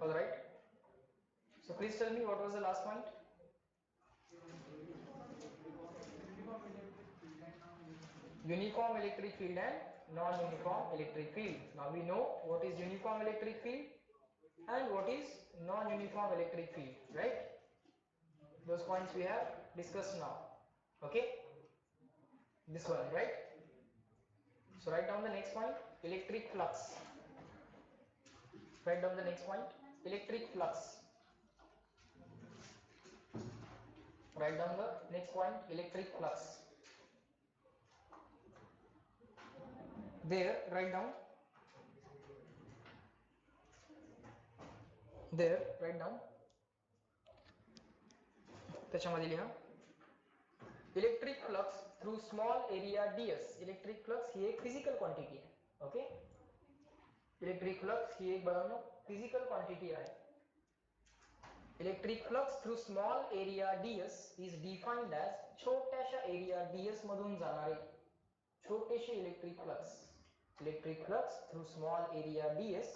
All right. So please tell me what was the last point? Uniform electric field and non-uniform electric field. Now we know what is uniform electric field and what is non-uniform electric field, right? Those points we have discussed now. Okay, this one, right? So write down the next point, electric flux. Write down the next point, electric flux. Write down the next point, electric flux. There, write down. There, write down. त्याच्यामध्ये लिहा. Electric flux through small area ds. Electric flux ही एक physical quantity है. Okay? Electric flux ही एक बघा physical quantity आहे. Electric flux through small area ds is defined as छोट्याशा area ds मधून जाणारे छोटेसे electric flux. Electric flux through small area ds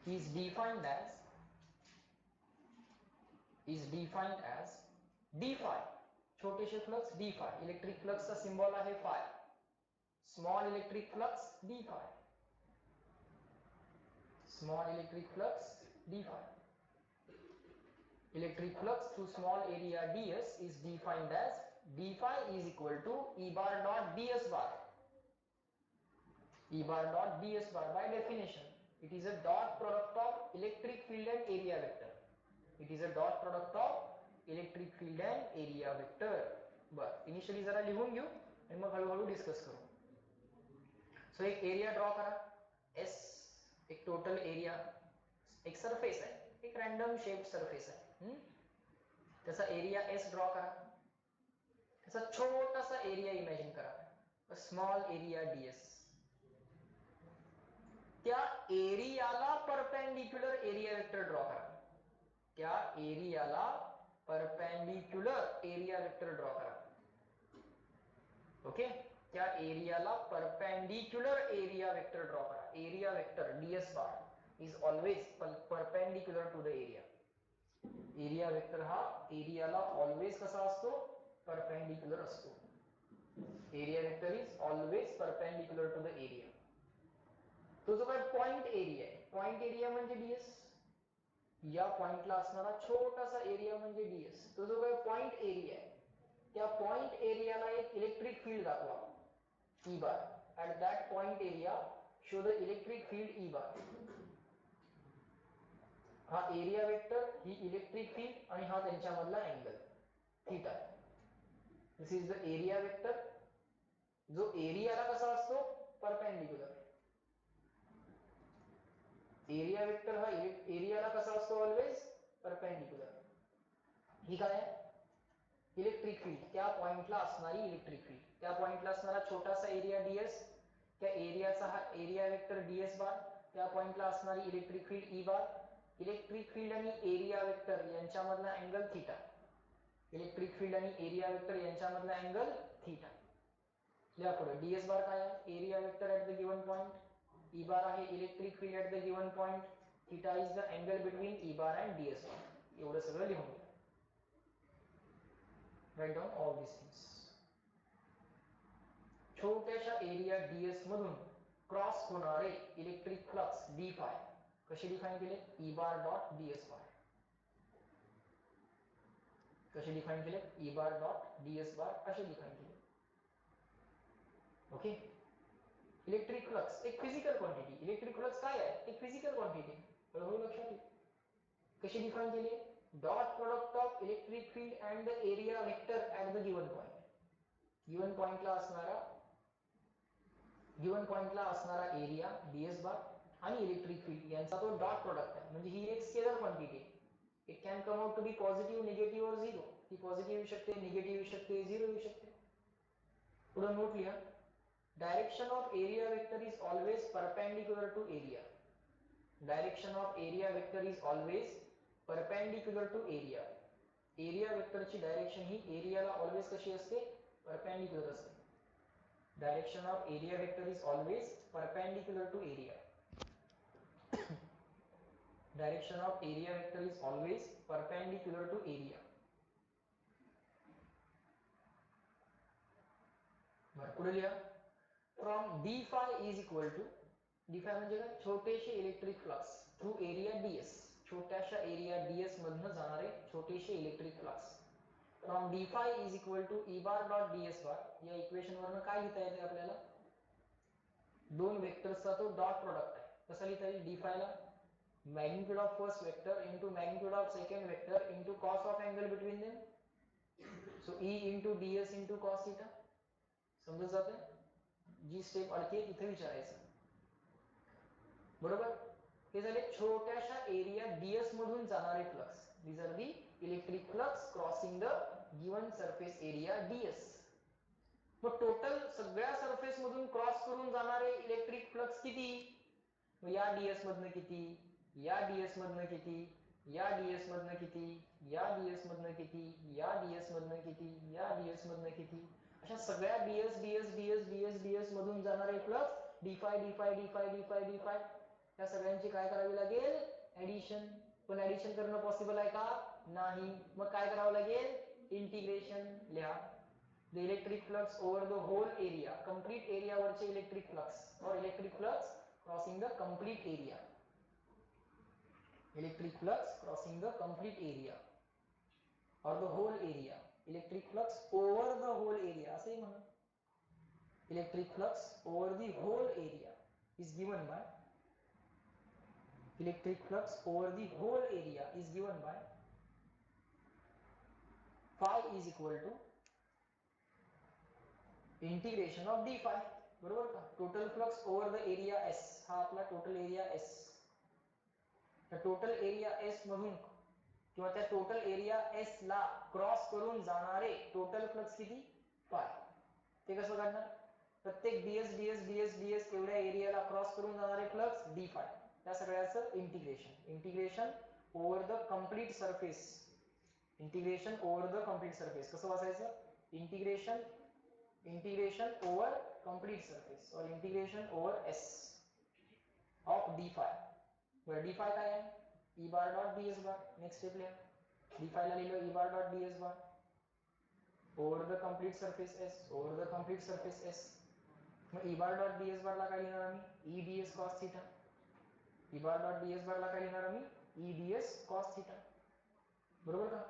is defined as d phi. छोटेसे flux d phi. Electric flux चा symbol आहे phi. Small electric flux d phi. Small electric flux d phi. Electric flux through small area ds is defined as d phi is equal to E bar dot ds bar. E bar dot ds bar. By definition, it is a dot product of electric field and area vector. It is a dot product of electric field and area vector. बर, initially जरा लिहून घेऊ आणि मग हळूहळू discuss करू. So एक area draw करा. S एक टोटल एरिया, एक सरफेस आहे, एक रॅन्डम शेप सरफेस आहे. त्याचा एरिया S ड्रॉ करा. त्याचा छोटासा एरिया इमॅजिन करा, स्मॉल एरिया ds. त्या एरियाला परपेंडिक्युलर एरिया वेक्टर ड्रॉ करा. त्या एरियाला परपेंडिक्युलर एरिया वेक्टर ड्रॉ करा. ओके, त्या एरियाला परपेंडिक्युलर एरिया वेक्टर ड्रॉ करा. Area vector ds bar is always perpendicular to the area. Area vector हा एरियाला ऑलवेज कसा असतो? परपेंडिक्युलर असतो. Area vector is always perpendicular to the area. तो जो काय पॉइंट एरिया आहे, पॉइंट एरिया म्हणजे ds. या पॉइंटला असणारा छोटासा एरिया म्हणजे ds. तो जो काय पॉइंट एरिया आहे, त्या पॉइंट एरियाला एक इलेक्ट्रिक फील्ड दाखवा E bar. At that point area show the electric field E bar. हा एरिया वेक्टर, ही इलेक्ट्रिक फील्ड आणि हा त्यांच्यामधला angle theta. This is the area vector. जो एरियाला कसा असतो? परपेंडिक्युलर. एरिया वेक्टर हा एरियाला कसा असतो? Always perpendicular. ही काय आहे? Electric field. त्या पॉइंटला असणारी इलेक्ट्रिक फील्ड, त्या पॉइंटला असणारा छोटासा एरिया ds, त्या एरियाचा हा एरिया वेक्टर ds बार, त्या पॉइंटला असणारी इलेक्ट्रिक फील्ड E बार. इलेक्ट्रिक फील्ड आणि एरिया वेक्टर यांच्यामधला अँगल थीटा. इलेक्ट्रिक फील्ड आणि एरिया वेक्टर यांच्यामधला अँगल थीटा. लिहा पुढे. ds बार काय आहे? Area vector at the given point. E bar आहे electric field at the given point. Theta is the angle between E bar and ds बार. एवढं सगळं लिहून घ्या. Write down all these things. छोट्याशा एरिया ds मधून cross होणारे electric flux d phi कसे define केले? E bar डॉट ds बार. कसे डिफाइन केले? E bar डॉट ds बार असे डिफाइन केले. ओके. इलेक्ट्रिक फ्लक्स एक फिजिकल क्वांटिटी. इलेक्ट्रिक फ्लक्स काय आहे? एक फिजिकल क्वांटिटी. हळूहळू लक्षात येईल. कशी डिफाइन केली? Dot product of electric field and the area vector at the given point. Given पॉइंटला असणारा एरिया ds बार आणि इलेक्ट्रिक फील्ड यांचा तो डॉट प्रोडक्ट आहे. म्हणजे ही एक scalar quantity. It can come out to be positive, negative और झिरो. ती पॉझिटिव्ह येऊ शकते, निगेटिव्ह येऊ शकते, झिरो येऊ शकते. पुढे नोट लिहा. Direction of area vector is always perpendicular to area. Direction of area vector is always perpendicular to area. Area वेक्टरची डायरेक्शन ही एरियाला ऑलवेज कशी असते? परपेंडिक्युलर असते. Direction of area vector is always perpendicular to area. Direction of area vector is always perpendicular to area. पुढे लिहा. From d phi is equal to, d phi म्हणजे काय, छोटेसे electric flux through area ds, छोट्याशा area ds मधनं जाणारे छोटेसे electric flux. From d phi is equal to e bar dot ds bar. या इक्वेशन वरनं काय लिहिता येते आपल्याला, दोन वेक्टर्सचा तो डॉट प्रोडक्ट आहे. कसा लिहिता येईल, d phi ला magnitude of first vector into magnitude of second vector into cos of angle between them. So e into ds into cos theta. समजत जाते, जी स्टेप अडके तिथे विचारायचं. बरोबर. हे झाले छोट्याशा एरिया ds मधून जाणारे flux. these are the electric flux crossing the given surface area ds. मग टोटल सगळ्या सरफेस मधून क्रॉस करून जाणारे इलेक्ट्रिक फ्लक्स किती, या ds मधनं किती, या ds मधनं किती, या ds मधनं किती, या ds मधनं किती, या ds मधनं किती, या ds मधनं किती, अशा सगळ्या ds ds ds ds ds मधून जाणारे flux d phi d phi d phi d phi d phi, त्या सगळ्यांची काय करावी लागेल, ऍडिशन. पण ऍडिशन करणं पॉसिबल आहे का, नाही. मग काय करावं लागेल, इंटिग्रेशन. लिहा. The electric flux over the whole area, complete area वरचे electric flux or electric flux crossing the complete area. Electric flux crossing the complete area or the whole area. Electric flux over the whole area असे म्हणा. Electric flux over the whole area is given by, electric flux over the whole area is given by phi is equal to integration of D five. बरोबर का. Total flux over the area S, हा आपला total area S. त्या total area S मधून किंवा त्या total area S ला cross करून जाणारे टोटल फ्लक्स किती, फाय. ते कसं काढणार, प्रत्येक ds ds ds ds एवढ्या एरियाला क्रॉस करून जाणारे फ्लक्स डी फाय. त्या सगळ्याचं integration. Integration over the complete surface. Integration over the complete surface कसं वाचायचं, integration integration over complete surface or integration over s of d phi. where d phi काय आहे, e bar dot ds bar. Next step लिहा. d phi ला लिहिलं e bar dot ds bar over the complete surface s, over the complete surface s. मग e bar dot ds bar ला काय लिहिणार आम्ही, e ds cos theta. e bar dot ds bar ला काय लिहिणार आम्ही, e ds cos theta. बरोबर का.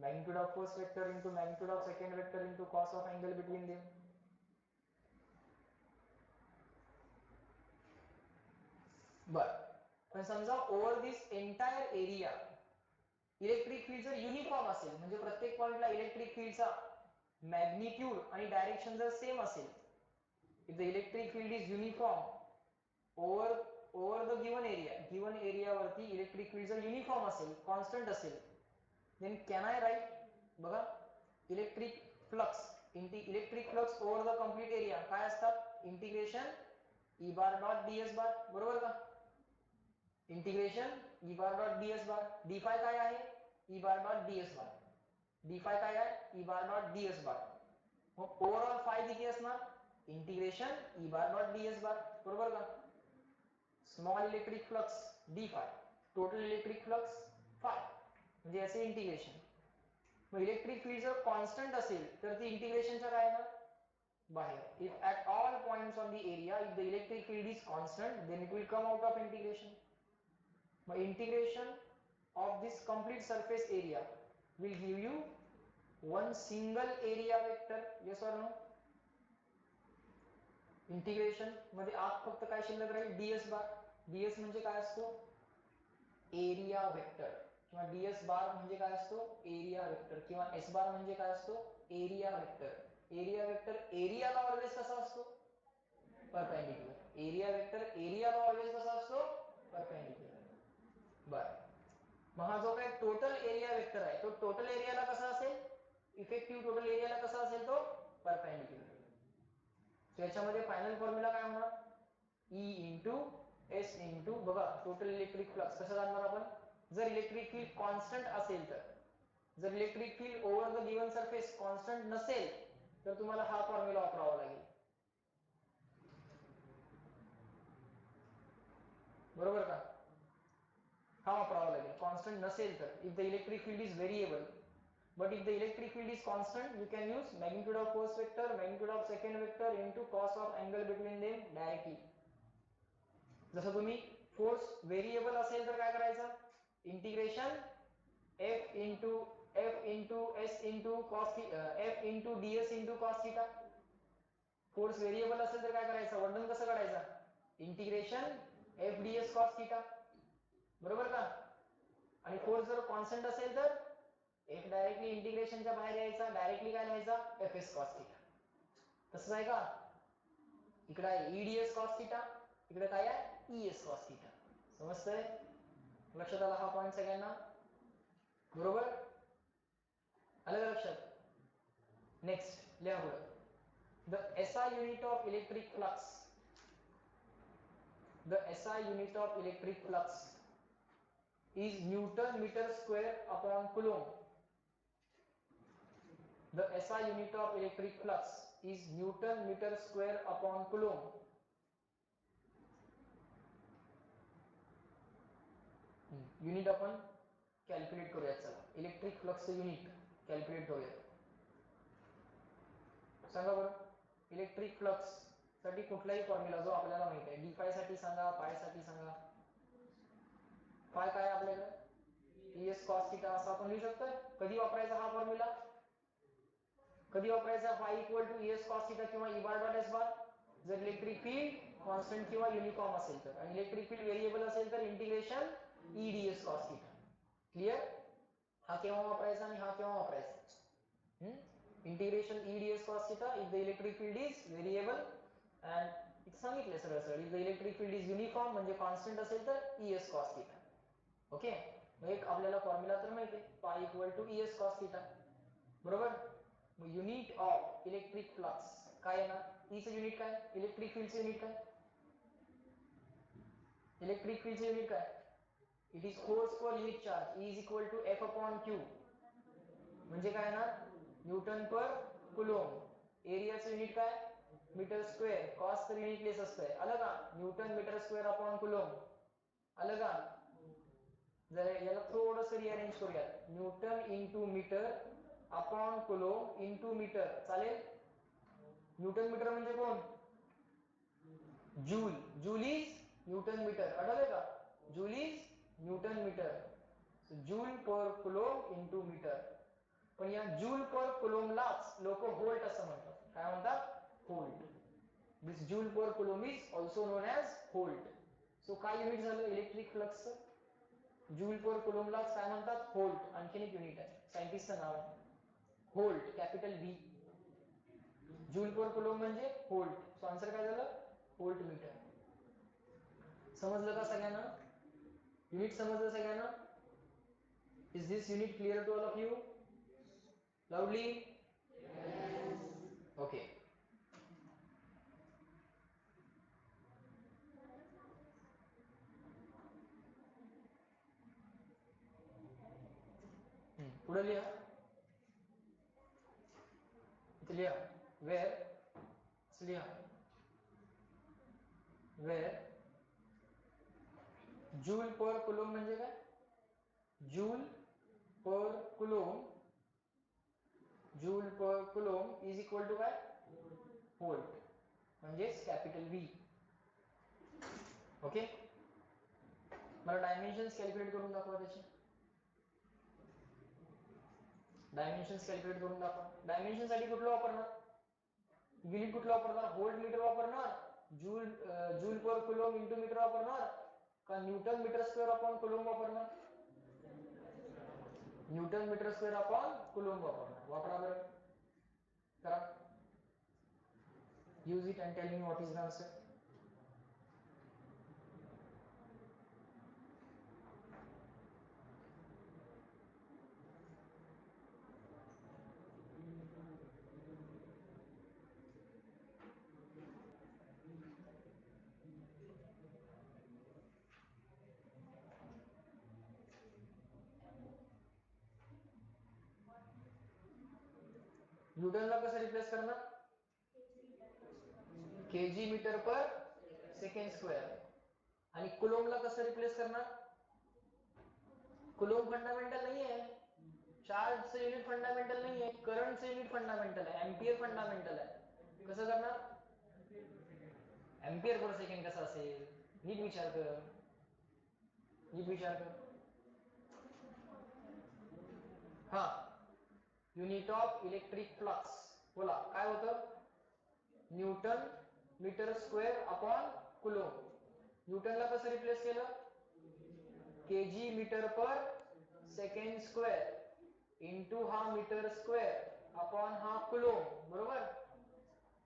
magnitude of first vector into magnitude of second vector into cos of angle between them. बर. पण समजा ओव्हर दिस एंटायर एरिया इलेक्ट्रिक फील्ड जर युनिफॉर्म असेल, म्हणजे प्रत्येक पॉइंटला इलेक्ट्रिक फील्डचा मॅग्निट्यूड आणि डायरेक्शन जर सेम असेल, if the electric field is uniform over the given area वरती इलेक्ट्रिक फील्ड जर युनिफॉर्म असेल, कॉन्स्टंट असेल, then can I write, बघा, electric flux over the complete area काय असतात, integration e bar dot ds bar. बरोबर का. Integration e bar dot ds bar. d phi काय आहे, e bar dot ds bar. d phi काय आहे, e bar dot ds bar. मग overall five किती असणार, integration e bar dot ds bar. बरोबर का. Small electric flux d phi, total electric flux five, म्हणजे याचे इंटिग्रेशन. मग इलेक्ट्रिक फील्ड जर कॉन्स्टंट असेल तर ती इंटिग्रेशनच्या काय येणार, बाहेर. If at all points on the area if the electric field is constant then it will come out of integration. मग integration of this complete surface area will give you one single area vector. yes or no. Integration मध्ये आत फक्त काय शिल्लक राहील, ds बार. ds म्हणजे काय असतो, एरिया वेक्टर. किंवा ds बार म्हणजे काय असतो, एरिया वेक्टर. किंवा s बार म्हणजे काय असतो, एरिया वेक्टर. एरिया वेक्टर एरियाला ऑलवेज कसा असतो, परपेंडिक्युलर. एरिया वेक्टर एरियाला ऑलवेज कसा असतो, परपेंडिक्युलर. बर. मग हा जो काही टोटल एरिया वेक्टर आहे तो टोटल एरियाला कसा असेल, इफेक्टिव्ह टोटल एरियाला कसा असेल, तो परपेंडिक्युलर. त्याच्यामध्ये फायनल फॉर्म्युला काय होणार, E इंटू एस इंटू, बघा, टोटल इलेक्ट्रिक फ्लक्स कसं जाणणार आपण, जर इलेक्ट्रिक फील्ड कॉन्स्टंट असेल तर. जर electric field over the given surface constant नसेल तर तुम्हाला हा फॉर्म्युला वापरावा लागेल. कॉन्स्टंट नसेल तर, if the electric field is variable, but if the electric field is constant, you can use magnitude of first vector, magnitude of second vector into cos of angle between them directly. जसं तुम्ही force variable असेल तर काय करायचं, integration f into s into cos f into ds into cos theta. Force variable असेल तर काय करायचं, वर्णन कसं काढायचं, integration f ds cos theta, बरोबर का. आणि फोर्स जर कॉन्स्टंट असेल तर f डायरेक्टली इंटिग्रेशनच्या बाहेर यायचा, डायरेक्टली काय लिहायचा, fs cos थीटा. तसंच आहे का, इकडे आहे eds cos थीटा, इकडे काय आहे es cos थीटा. समजतंय, लक्षात आला हा पॉइंट सगळ्यांना, बरोबर आलं का लक्षात. नेक्स्ट लिहा पुढे, the SI unit of electric flux, the SI unit of electric flux is Newton meter square upon Coulomb. The SI unit of electric flux is Newton meter square upon Coulomb. Unit आपण calculate करूया. चला electric फ्लक्सचं unit calculate करूया. सांगा बरं, electric flux साठी कुठलाही formula जो आपल्याला माहित आहे, डी फाय साठी सांगा, पाय साठी सांगा. फाय काय आपल्याकडे es cos थीटा असा आपण लिहू शकतो. कधी वापरायचा हा फॉर्म्युला, कधी वापरायचा, phi equal to es cos theta किंवा e bar dot s bar, जर इलेक्ट्रिक फील्ड कॉन्स्टंट किंवा युनिफॉर्म असेल तर, आणि इलेक्ट्रिक फील्ड व्हेरिएबल असेल तर integration e ds cos theta. Clear, हा केव्हा वापरायचा आणि हा केव्हा वापरायचा. Integration e ds cos theta if the electric field is variable, and इथे सांगितलं सरळ सरळ, if the electric field is uniform म्हणजे कॉन्स्टंट असेल तर es cos थीटा. ओके, एक आपल्याला फॉर्म्युला तर माहिती आहे, phi equal to es cos theta, बरोबर. मग युनिट ऑफ इलेक्ट्रिक फ्लक्स काय येणार, e चं युनिट काय, इलेक्ट्रिक फील्डचं युनिट काय, इलेक्ट्रिक फील्डचं युनिट काय, it is force per unit charge, E is equal to F upon Q, म्हणजे काय येणार, न्यूटन पर कुलोम्ब. एरियाचं युनिट काय, मीटर स्क्वेअर, कॉस तर युनिट लेस असतंय, आलं का, newton metre square upon coulomb, आलं का. जर याला थोडंसं रिअरेंज करूया, newton into metre upon coulomb into metre, चालेल. न्यूटन मीटर म्हणजे कोण, joule, joule is newton metre, आठवलंय का, joule is newton metre, joule per coulomb into metre. पण या जूल पर कुलोम्बलाच लोक व्होल्ट असं म्हणतात. काय म्हणतात, volt. This joule per coulomb is also non as volt. So काय युनिट झालं इलेक्ट्रिक फ्लक्सचं, जूल पर कुलोम्बलाच काय म्हणतात, व्होल्ट. आणखीन एक युनिट आहे, सायंटिस्टचं नाव आहे volt, capital V. Joule per coulomb म्हणजे व्होल्ट. सो आन्सर काय झालं, व्होल्ट मीटर. समजलं का सगळ्यांना, युनिट समजलं सगळ्यांना. Is this unit clear to all of you, loudly. Okay. पुढे लिहा, इथे लिहा, वेअर लिहा, वेअर जूल पर कुलोम्ब म्हणजे काय, joule per coulomb, joule per coulomb is equal to काय, व्होल्ट, म्हणजेच कॅपिटल व्ही. ओके, मला डायमेन्शन्स कॅल्क्युलेट करून दाखवा त्याचे, डायमेन्शन्स कॅल्क्युलेट करून दाखवा. डायमेन्शन साठी कुठलं वापरणार, युनिट कुठलं वापरणार, व्होल्ट मीटर वापरणार, joule per coulomb into meter वापरणार, का newton metre square upon coulomb वापरणार, newton metre square upon coulomb वापरणार. वापरा बरं, करा, use it and tell me what is the answer. न्यूटनला कसं रिप्लेस करणार, kg meter per second square. आणि कुलोम्बला कसं रिप्लेस करणार, कुलोम्ब फंडामेंटल नहीं है, चार्ज से युनिट फंडामेंटल नहीं है, करंट से युनिट फंडामेंटल है, एम्पियर फंडामेंटल आहे. कसं करणार? एम्पियर पर सेकंड कसा असेल? नीट विचार कर, नीट विचार कर. हा, युनिट ऑफ इलेक्ट्रिक फ्लक्स बोला काय होतं? Newton metre square upon coulomb. न्यूटनला कसं रिप्लेस केलं? Kg meter per second square into हा मीटर स्क्वेअर अपॉन हा कुलोम्ब. बरोबर.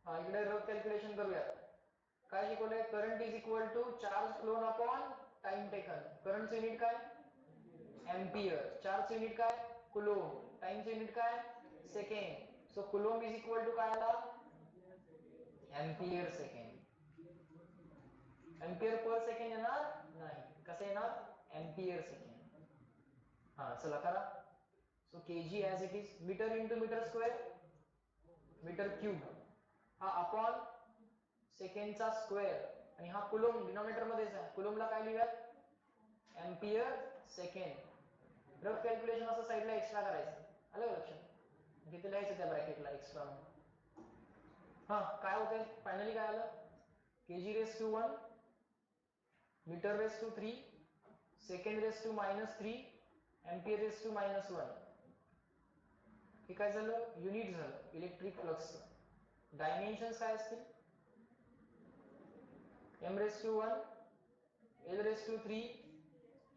हा, इकडे रफ कॅल्क्युलेशन करूया. काय शिकवलंय? Current is equal to charge flown upon time taken. करंटचं युनिट काय? एम्पियर. चार्जचं युनिट काय? कुलोम्ब. टाइमचं युनिट काय? Second. So coulomb is equal to काय आला? Ampere second. Ampere per second येणार नाही. कसं येणार? Ampere second. हा, चला करा. So KG as it is, metre into metre square, metre cube, हा अपॉन सेकंडचा स्क्वेअर, आणि हा कुलोम्ब डिनॉमिनेटर मध्येच आहे. कुलोम्बला काय लिहूयात? Ampere second. रफ कॅल्क्युलेशन असं साईडला एक्स्ट्रा करायचं. आलं लक्षात? तिथे लिहायचं त्या ब्रॅकेटला एक्स्ट्रा म्हणून. हा, काय होतंय फायनली? काय आलं? KG raise to 1, metre raise to 3, second raise to -3, ampere raise to -1. हे काय झालं? युनिट झालं इलेक्ट्रिक फ्लक्सचं. डायमेन्शन्स काय असतील? m raise to 1, l raise to 3,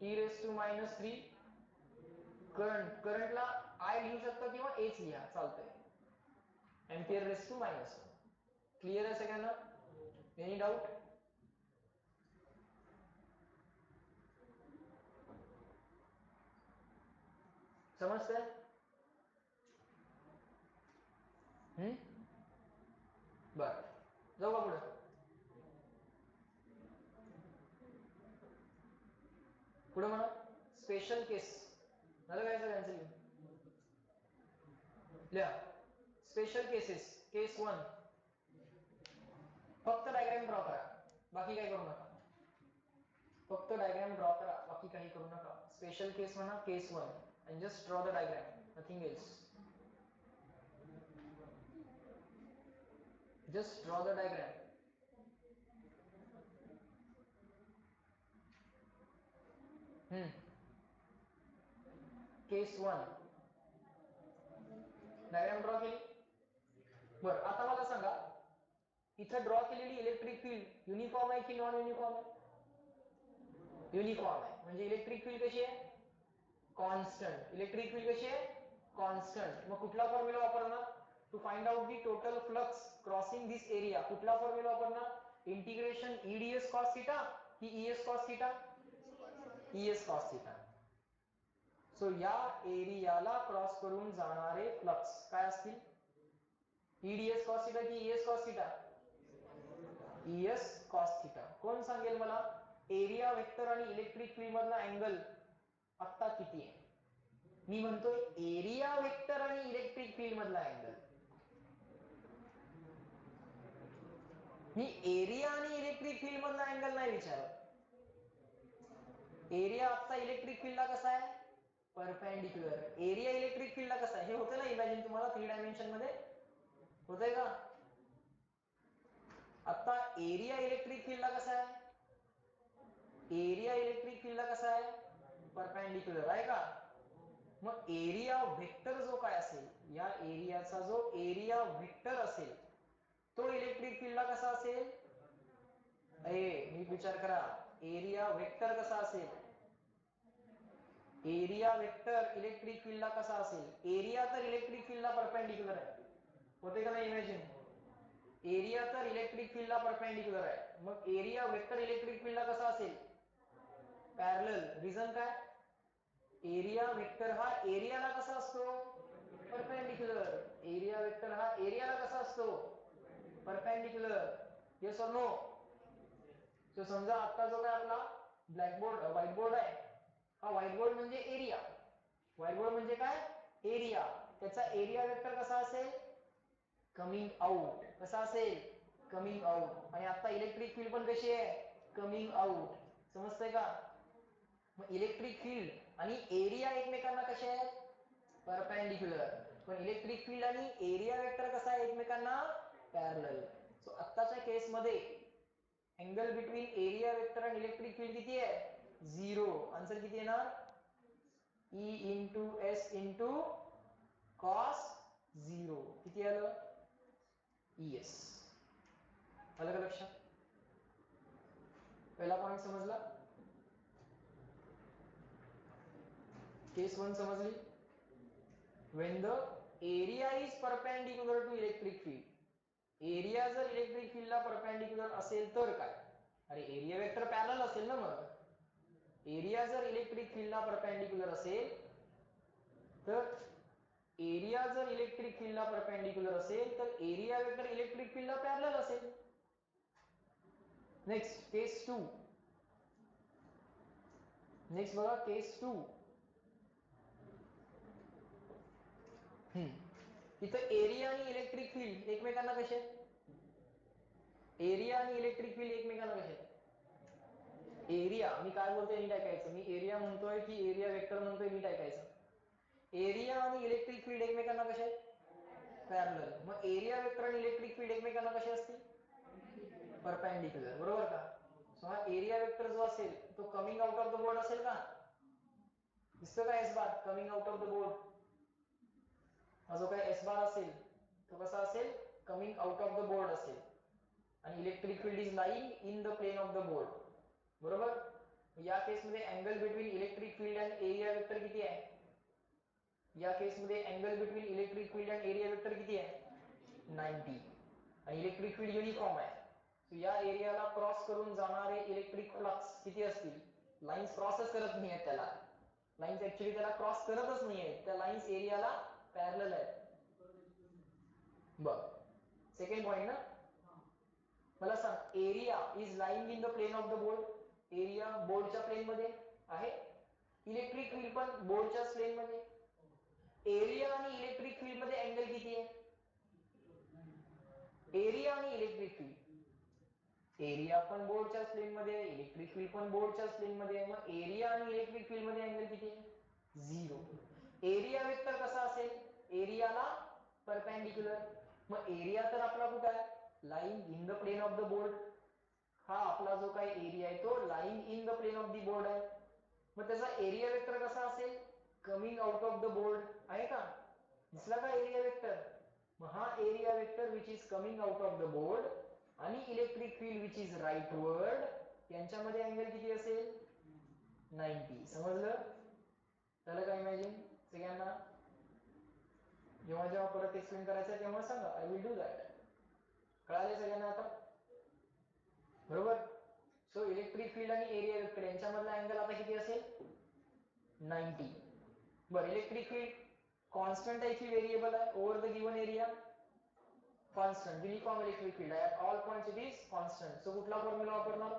t raise to -3. Current, करंटला I लिहू शकतो किंवा H लिहा, चालतंय. Ampere raise to -1. क्लियर आहे सगळ्यांना? Any doubt? समजतंय? बर, जाऊ का पुढे? पुढे म्हणा. स्पेशल केस झालं काय सगळ्यांचं? लिहा. Special cases. केस 1, फक्त डायग्राम ड्रॉ करा, बाकी काही करू नका. फक्त डायग्राम ड्रॉ करा, बाकी काही करू नका. स्पेशल केस म्हणा, केस 1, and just draw the diagram, nothing else. Just draw the diagram. Case 1 diagram draw केली. बरं, आता मला सांगा, इथं ड्रॉ केलेली इलेक्ट्रिक फील्ड युनिफॉर्म आहे की नॉन युनिफॉर्म आहे? युनिफॉर्म आहे. म्हणजे इलेक्ट्रिक फील्ड कशी आहे? कॉन्स्टंट. इलेक्ट्रिक फील्ड कशी आहे? कॉन्स्टंट. मग कुठला फॉर्म्युला वापरणार to find out the total flux crossing this area? कुठला फॉर्म्युला वापरणार? इंटिग्रेशन ईडीएस कॉस थीटा की ES cos theta? ES cos theta. So या एरियाला क्रॉस करून जाणारे फ्लक्स काय असतील? ईडीएस कॉस थीटा की ES cos theta? ES cos theta. कोण सांगेल मला एरिया वेक्टर आणि इलेक्ट्रिक फील्ड मधला अँगल आता किती आहे? मी म्हणतोय एरिया वेक्टर आणि इलेक्ट्रिक फील्ड मधला अँगल. मी एरिया आणि इलेक्ट्रिक फील्ड मधला अँगल नाही विचारत. एरिया आपला इलेक्ट्रिक फील्डला कसा आहे? परपेंडिक्युलर. एरिया इलेक्ट्रिक फील्डला कसा आहे हे होतं ना इमॅजिन तुम्हाला 3 डायमेन्शन मध्ये? होतंय का? आता एरिया इलेक्ट्रिक फील्डला कसा आहे? एरिया इलेक्ट्रिक फील्डला कसा आहे? परपेंडिक्युलर आहे का? मग एरिया वेक्टर जो काय असेल, या एरियाचा जो एरिया वेक्टर असेल तो इलेक्ट्रिक फील्डला कसा असेल? नीट विचार करा. एरिया वेक्टर कसा असेल? एरिया वेक्टर इलेक्ट्रिक फील्डला कसा असेल? एरिया तर इलेक्ट्रिक फील्डला परपेंडिक्युलर आहे. होते का नाही इमॅजिन? एरिया तर इलेक्ट्रिक फील्डला परपेंडिक्युलर आहे. मग एरिया वेक्टर इलेक्ट्रिक फील्डला कसा असेल? पॅरलल. रिझन काय? एरिया वेक्टर हा एरियाला कसा असतो? परपेंडिक्युलर. एरिया वेक्टर हा एरियाला कसा असतो? परपेंडिक्युलर. येस और नो? तो समजा आता जो काय आपला ब्लॅकबोर्ड व्हाईट बोर्ड आहे, हा व्हाईट बोर्ड म्हणजे एरिया. व्हाईट बोर्ड म्हणजे काय? एरिया. त्याचा एरिया वेक्टर कसा असेल? Coming out. कसा असेल? Coming out. आणि आता इलेक्ट्रिक फील्ड पण कशी आहे? Coming out. समजतंय का? मग इलेक्ट्रिक फील्ड आणि एरिया एकमेकांना कसे आहेत, परपेंडिक्युलर. पण इलेक्ट्रिक फील्ड आणि एरिया वेक्टर कसा आहे एकमेकांना, पॅरलल. सो आत्ताच्या केस मध्ये अँगल बिटवीन एरिया वेक्टर आणि इलेक्ट्रिक फील्ड किती आहे, 0. आन्सर किती येणार, E into S into cos 0. किती आलं, ES. आलं का लक्षात? पहिला पॉइंट समजला, केस 1 समजली. when the area is perpendicular to electric field, area जर इलेक्ट्रिक फील्डला परपेंडिक्युलर असेल तर काय, अरे एरिया वेक्टर पॅरलल असेल ना, मग एरिया जर इलेक्ट्रिक फील्डला परपेंडिक्युलर असेल तर एरिया जर इलेक्ट्रिक फील्डला परपेंडिक्युलर असेल तर एरिया वेक्टर इलेक्ट्रिक फील्डला पॅरलल असेल. नेक्स्ट केस 2. नेक्स्ट बघा केस 2. इथं एरिया आणि इलेक्ट्रिक फील्ड एकमेकांना कसे, एरिया आणि इलेक्ट्रिक फील्ड एकमेकांना कसे, एरिया मी काय बोलतोय नीट ऐकायचं, मी एरिया म्हणतोय की एरिया वेक्टर म्हणतोय नीट ऐकायचं. एरिया आणि इलेक्ट्रिक फील्ड एकमेकांना कसे, पॅरलल. मग एरिया वेक्टर आणि इलेक्ट्रिक फील्ड एकमेकांना कसे असतील, परपेंडिक्युलर, बरोबर का? सो हा एरिया वेक्टर जो असेल तो coming out of the board असेल का, दिसतं का S bar coming out of the board. हा जो काय एस बार असेल तो कसा असेल, coming out of the board असेल. आणि electric field is lying in the plane of the board, बरोबर. या केस मध्ये angle between electric field and area vector किती आहे, या केस मध्ये angle between electric field and area vector किती आहे, 90. आणि इलेक्ट्रिक फील्ड युनिफॉर्म आहे. सो या एरियाला क्रॉस करून जाणारे इलेक्ट्रिक फ्लक्स किती असतील, लाईन्स क्रॉसच करत नाही आहेत त्याला, लाईन्स ऍक्च्युअली त्याला क्रॉस करतच नाही आहेत, त्या लाईन्स एरियाला पॅरलल आहेत. बघ सेकंड पॉइंट ना, मला सांग area is lying in the plane of the board, area बोर्डच्या प्लेन मध्ये आहे, इलेक्ट्रिक फील्ड पण बोर्डच्याच प्लेन मध्ये. एरिया आणि इलेक्ट्रिक फील्ड मध्ये अँगल किती आहे, एरिया आणि इलेक्ट्रिक फील्ड, एरिया पण बोर्डच्याच प्लेन मध्ये, इलेक्ट्रिक फील्ड पण बोर्डच्याच प्लेन मध्ये. मग एरिया आणि इलेक्ट्रिक फील्ड मध्ये अँगल किती आहे, 0. एरिया वेक्टर कसा असेल, एरियाला परपेंडिक्युलर. मग एरिया तर आपला कुठे आहे, lying in the plane of the board. हा आपला जो काही एरिया आहे तो lying in the plane of the board आहे. मग त्याचा एरिया वेक्टर कसा असेल, coming out of the board आहे का, दिसला का एरिया वेक्टर. मग हा area vector which is coming out of the board आणि electric field which is rightward, यांच्यामध्ये अँगल किती असेल, 90. समजलं, झालं का इमॅजिन सगळ्यांना. जेव्हा जेव्हा परत एक्सप्लेन करायचं तेव्हा सांगा, आय विल डू दॅट. कळाले सगळ्यांना आता, बरोबर. सो इलेक्ट्रिक फील्ड आणि एरिया वेक्टर यांच्यामधला अँगल आता किती असेल, 90. बरं इलेक्ट्रिक फील्ड कॉन्स्टंट आहे की व्हेरिएबल आहे, over the given area constant. Uniform electric field आहे, at all points it is constant. So कुठला फॉर्म्युला वापरणार,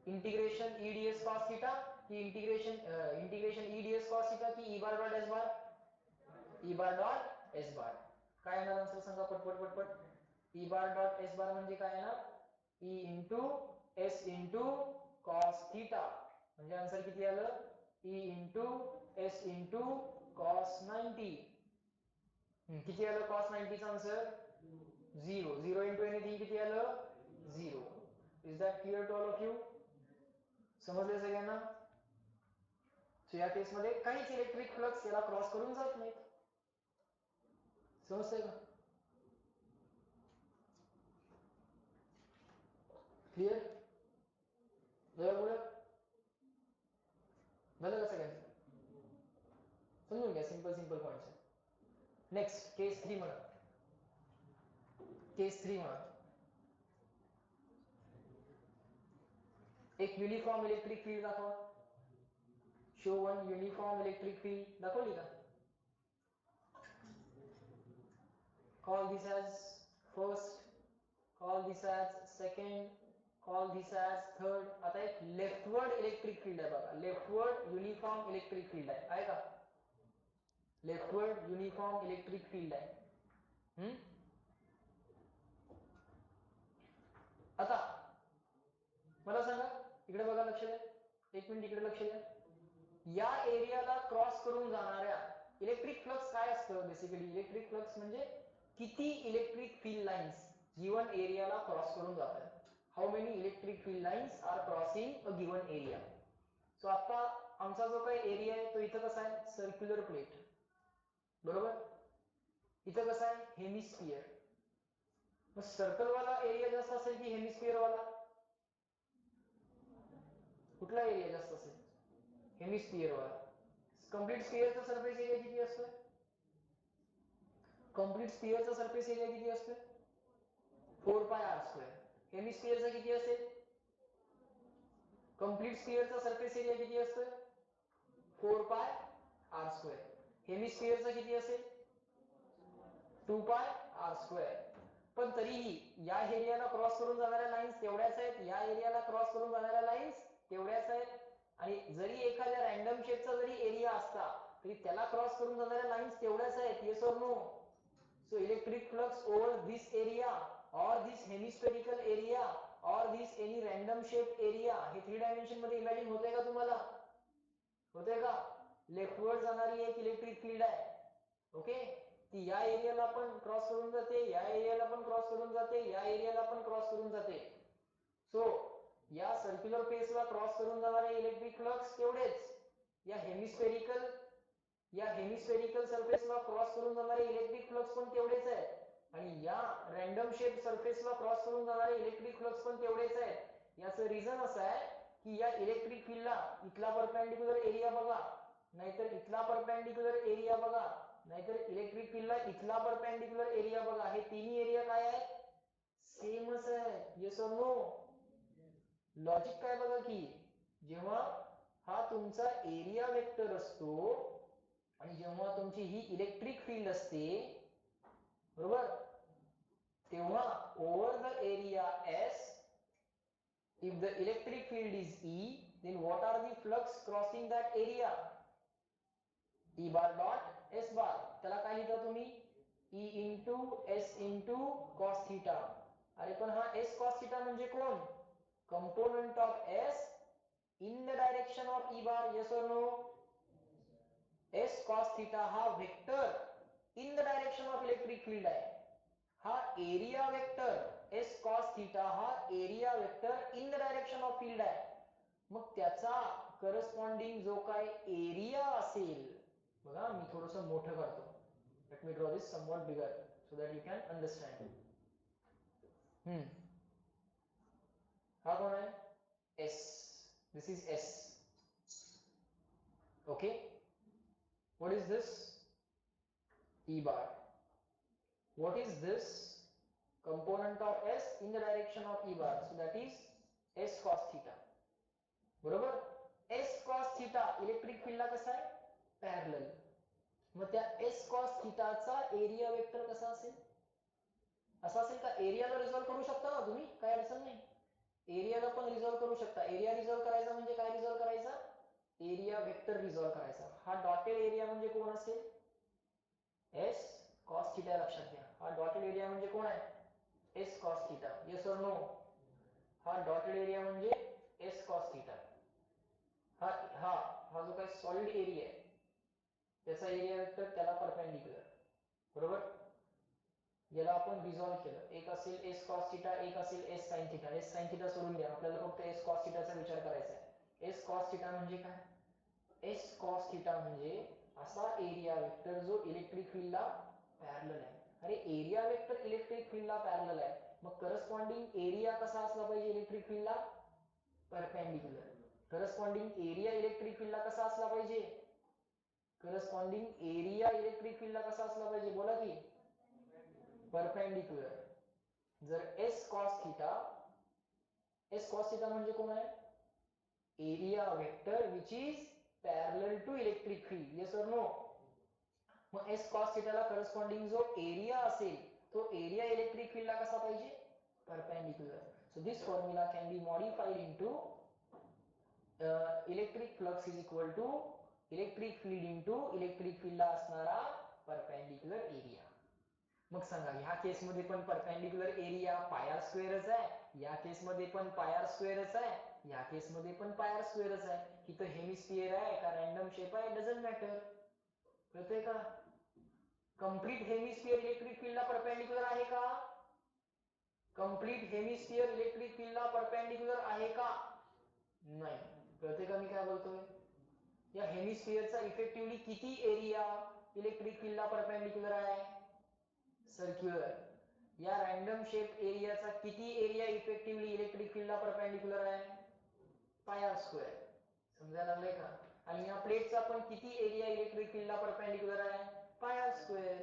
integration E d s cos theta की integration E d s cos theta की E bar dot S bar, E bar dot S bar. काय येणार answer सांगा पटपट पटपट. E bar dot S bar म्हणजे काय येणार, E into S into cos theta. म्हणजे आन्सर किती आलं, E into S into cos 90. किती आलं कॉस 90 चा आन्सर, 0. 0 इंटू एनिथिंग किती आलं, 0. Is that clear to all of you, समजले सगळ्यांना. सो या केस मध्ये काहीच इलेक्ट्रिक फ्लक्स याला क्रॉस करून जात नाही, समजतंय का, क्लिअर. बरोबर झालं का सगळ्यांचं, समजून घ्या, सिंपल सिंपल पॉइंट्स. नेक्स्ट केस 3 म्हणा, केस 3 म्हणा. एक युनिफॉर्म इलेक्ट्रिक फील्ड दाखवा, show one uniform electric field दाखवली का. Call this as first, call this as second, call this as third. आता एक लेफ्टवर्ड इलेक्ट्रिक फील्ड आहे बघा, लेफ्टवर्ड युनिफॉर्म इलेक्ट्रिक फील्ड आहे का, लेफ्टवर्ड युनिफॉर्म इलेक्ट्रिक फील्ड आहे. आता मला सांगा, इकडे बघा, लक्ष द्या, एक मिनिट इकडे लक्ष द्या. या एरियाला क्रॉस करून जाणाऱ्या इलेक्ट्रिक फ्लक्स काय असतं बेसिकली इलेक्ट्रिक फ्लक्स म्हणजे किती इलेक्ट्रिक फील्ड लाईन्स गिवन एरियाला क्रॉस करून जातात how many electric field lines are crossing a given area so आता आमचा जो काही एरिया आहे तो इथं कसा आहे सर्क्युलर प्लेट बरोबर इथं कसा आहे हेमिस्फियर मग सर्कल वाला एरिया जास्त असेल की हेमिस्फियर वाला कुठला एरिया जास्त असेल हेमिस्फियर वाला कंप्लीट स्फिअरचा सरफेस एरिया किती असतो कंप्लीट स्फिअरचा सरफेस एरिया किती असतो 4 पाय आर स्क्वेअर हेमिस्फियरचा किती असेल कंप्लीट स्फिअरचा सरफेस एरिया किती असतो 4 पाय आर स्क्वेअर हेमिस्फियरचा किती असेल 2 पाय आर स्क्वेअर पण तरीही या एरियाला क्रॉस करून जाणाऱ्या लाईन्स तेवढ्याच आहेत या एरियाला क्रॉस करून जाणाऱ्या लाईन्स तेवढ्याच आहेत आणि जरी एखाद्या रॅन्डम शेपचा जरी एरिया असता तरी त्याला क्रॉस करून जाणाऱ्या लाईन्स तेवढ्याच आहेत yes or no so electric flux over this area or this hemispherical area or this any random shape area हे 3 डायमेन्शन मध्ये इमॅजिन होतंय का तुम्हाला होतंय का लेफ्टवर्ड जाणारी एक इलेक्ट्रिक फील्ड आहे ओके ती या एरियाला पण क्रॉस करून जाते या एरियाला पण क्रॉस करून जाते या एरियाला पण क्रॉस करून जाते सो या सर्क्युलर फेसला क्रॉस करून जाणारे इलेक्ट्रिक फ्लक्स तेवढेच या हेमिस्फेरिकल सरफेसला क्रॉस करून जाणारे इलेक्ट्रिक फ्लक्स पण तेवढेच आहेत आणि या रॅन्डम शेप सरफेसला क्रॉस करून जाणारे इलेक्ट्रिक फ्लक्स पण तेवढेच आहेत याचं रिझन असं आहे की या इलेक्ट्रिक फील्डला इथला परपेंडिक्युलर एरिया बघा नाहीतर इथला परपेंडिक्युलर एरिया बघा नाहीतर इलेक्ट्रिक फील्डला इथला परपेंडिक्युलर एरिया बघा हे तिन्ही एरिया काय आहे सेमच आहे येस ऑर नो लॉजिक काय बघा की जेव्हा हा तुमचा एरिया वेक्टर असतो आणि जेव्हा तुमची ही इलेक्ट्रिक फील्ड असते बरोबर तेव्हा over the area S if the electric field is E then what are the flux crossing that area E bar dot S bar त्याला काय लिहिता तुम्ही E into S into cos theta अरे पण हा S cos theta म्हणजे कोण component of S in the direction of E bar yes or no S cos theta हा vector in the direction of electric field आहे हा area vector S cos theta हा area vector in the direction of field आहे मग त्याचा corresponding जो काय area असेल बघा मी थोडंसं मोठं करतो let me draw this somewhat bigger so that you can understand हा कोण आहे S this is S okay what is this E bar what is this component of S in the direction of E bar so that is S cos theta बरोबर S cos theta electric फील्डला कसा आहे parallel मग त्या S cos theta चा area vector कसा असेल असा असेल का एरियाला रिझॉल्व करू शकता ना तुम्ही काय अडचण नाही एरियाला पण रिझॉल्व करू शकता एरिया रिझॉल्व करायचा म्हणजे काय रिझॉल्व करायचा एरिया वेक्टर रिझॉल्व करायचा हा डॉटेड एरिया म्हणजे कोण असेल S cos theta लक्षात घ्या हा डॉटेड एरिया म्हणजे कोण आहे S cos theta yes or no हा डॉटेड एरिया म्हणजे S cos theta हा हा हा जो काही सॉलिड एरिया आहे त्याचा एरिया वेक्टर त्याला परपेंडिक्युलर बरोबर याला आपण रिझॉल्व केलं एक असेल S cos theta एक असेल S sin theta S sin theta सोडून द्या आपल्याला फक्त S cos theta चा विचार करायचा आहे S cos theta म्हणजे काय S cos theta म्हणजे असा एरिया वेक्टर जो इलेक्ट्रिक फील्डला पॅरलल आहे अरे एरिया वेक्टर इलेक्ट्रिक फील्डला पॅरलल आहे मग करस्पॉन्डिंग एरिया कसा असला पाहिजे इलेक्ट्रिक फील्डला परपेंडिक्युलर करस्पॉन्डिंग एरिया इलेक्ट्रिक फील्डला कसा असला पाहिजे करस्पॉन्डिंग एरिया इलेक्ट्रिक फील्डला कसा असला पाहिजे बोला की परपेंडिक्युलर जर S cos theta म्हणजे कोण आहे area vector which is parallel to electric field yes और नो मग S cos theta ला करस्पॉन्डिंग जो एरिया असेल तो एरिया इलेक्ट्रिक फील्डला कसा पाहिजे perpendicular so this formula can be modified into electric flux is equal to electric field into electric फील्डला असणारा परपेंडिक्युलर एरिया मग सांगा ह्या केस मध्ये पण परपेंडिक्युलर एरिया पाय आर स्क्वेअरच आहे या केस मध्ये पण पाय आर स्क्वेअरच आहे, या केस मध्ये पण पाय आर स्क्वेअरच आहे. इथं हेमिस्फियर आहे का रॅन्डम शेप आहे डझंट मॅटर. कळतंय का? कंप्लीट हेमिस्फियर इलेक्ट्रिक फील्डला परपेंडिक्युलर आहे का? कंप्लीट हेमिस्फियर इलेक्ट्रिक फील्डला परपेंडिक्युलर आहे का? नाही. कळतंय का मी काय बोलतोय? या हेमिस्फियरचा इफेक्टिव्हली किती एरिया इलेक्ट्रिक फील्डला परपेंडिक्युलर आहे? सर्क्युलर. या रॅन्डम शेप एरियाचा किती एरिया इफेक्टिव्हली इलेक्ट्रिक फील्डला परपेंडिक्युलर आहे? Pi R square. समजायला लागले का? आणि या प्लेटचा पण किती एरिया इलेक्ट्रिक फील्डला परपेंडिक्युलर आहे? Pi R square.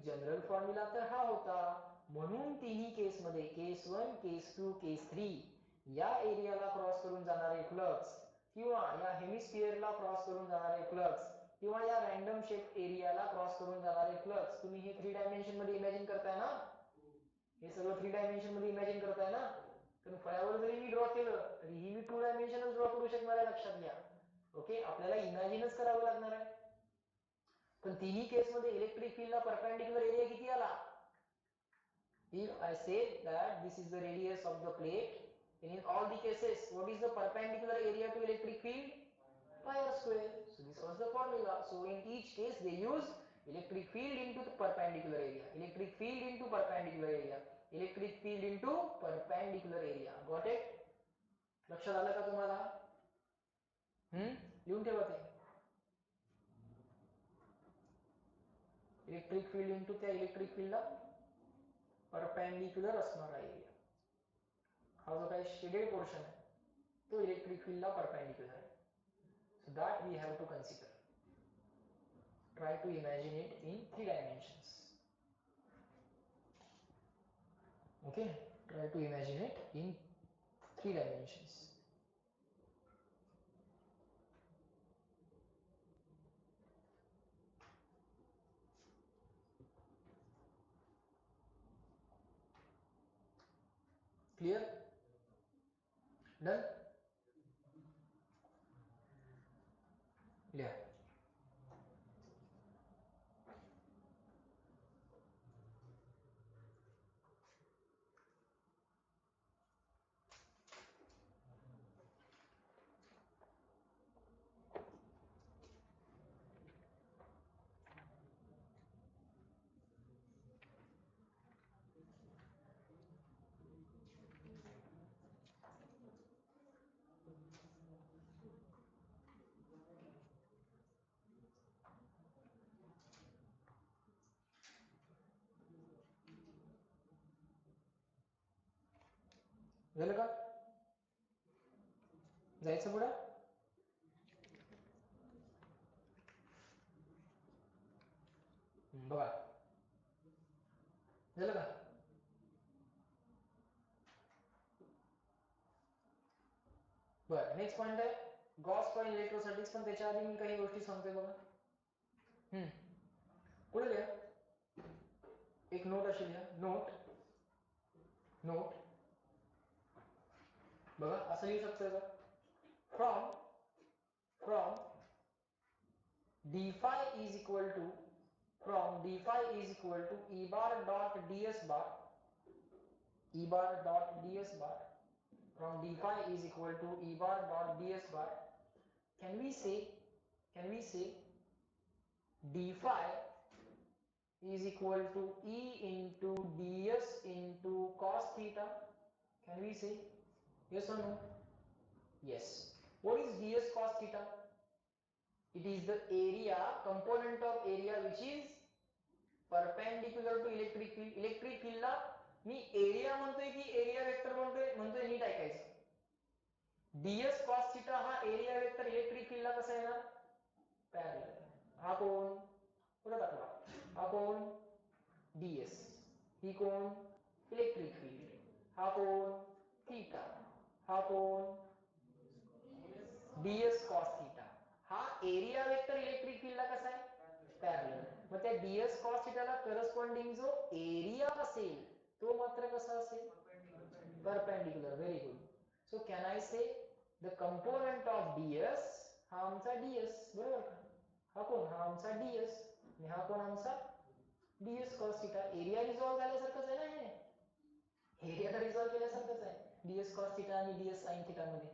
General formula तर हा होता. म्हणून तिन्ही केस मध्ये केस 1, केस 2, केस 3 या एरियाला क्रॉस करून जाणारे फ्लक्स किंवा या हेमिस्फियरला क्रॉस करून जाणारे फ्लक्स किंवा या रॅन्डम शेप एरियाला क्रॉस करून जाणारे फ्लक्स तुम्ही हे 3 डायमेन्शन मध्ये इमॅजिन करताय ना? हे सगळं 3 डायमेन्शन मध्ये इमॅजिन करताय ना? तर फळ्यावर जरी मी ड्रॉ केलं तरीही मी 2 डायमेन्शनच ड्रॉ करू शकणार आहे, लक्षात घ्या. ओके, आपल्याला इमॅजिनच करावं लागणार आहे. पण तिन्ही केस मध्ये इलेक्ट्रिक फील्डला परपेंडिक्युलर एरिया किती आला? If I say that this is the radius of the plate, then in all the cases, what is the perpendicular area to electric field? Pi r square. So this was the formula. So in each case, they use electric field into the perpendicular area. Electric field into perpendicular area. Electric field into perpendicular area. Got it? लक्षात आलं का तुम्हाला? लिहून ठेवा ते. Electric field into त्या electric फील्डला perpendicular असणारा एरिया. हा जो काही शेडेड पोर्शन आहे तो इलेक्ट्रिक फील्डला परपेंडिक्युलर आहे. So that we have to consider. Try to imagine it in 3 dimensions. Okay, try to imagine it in 3 dimensions. Clear? Done? Yeah. झालं का? जायचं पुढे? बघा झालं का? बरं, नेक्स्ट पॉइंट आहे गॉस कॉइन इलेक्ट्रोस्टॅटिक्स. पण त्याच्या आधी मी काही गोष्टी सांगतोय बघा. पुढे लिहा. एक नोट अशी लिहा. नोट नोट बघा असं लिहू शकतोय का? From d phi is equal to e bar dot ds bar from d phi is equal to e bar dot ds bar. Can we say d phi is equal to e into ds into cos theta? Can we say yes or no? Yes. What is ds cos theta? It is the area, component of area which is perpendicular to electric field. Electric field ला मी area म्हणतोय की area vector म्हणतोय नीट ऐकायचं. ds cos theta हा area vector electric field ला कसा येणार? Parallel. हा कोण? पुढे दाखवा. हा कोण? ds. ही कोण? Electric field. हा कोण? थीटा. हा कोण? ds cos theta. हा एरिया वेक्टर इलेक्ट्रिक फील्डला कसा आहे? पॅरलल. मग त्या ds cos theta ला करस्पॉन्डिंग जो एरिया असेल तो मात्र कसा असेल? Perpendicular. Very good. So can I say the component of ds हा आमचा ds, बरोबर का? हा कोण? हा आमचा ds आणि हा कोण आमचा ds cos theta. Area resolve झाल्यासारखंच आहे ना हे. एरिया तर रिझॉल्व केल्यासारखंच आहे. ds cos theta आणि ds sin theta मध्ये?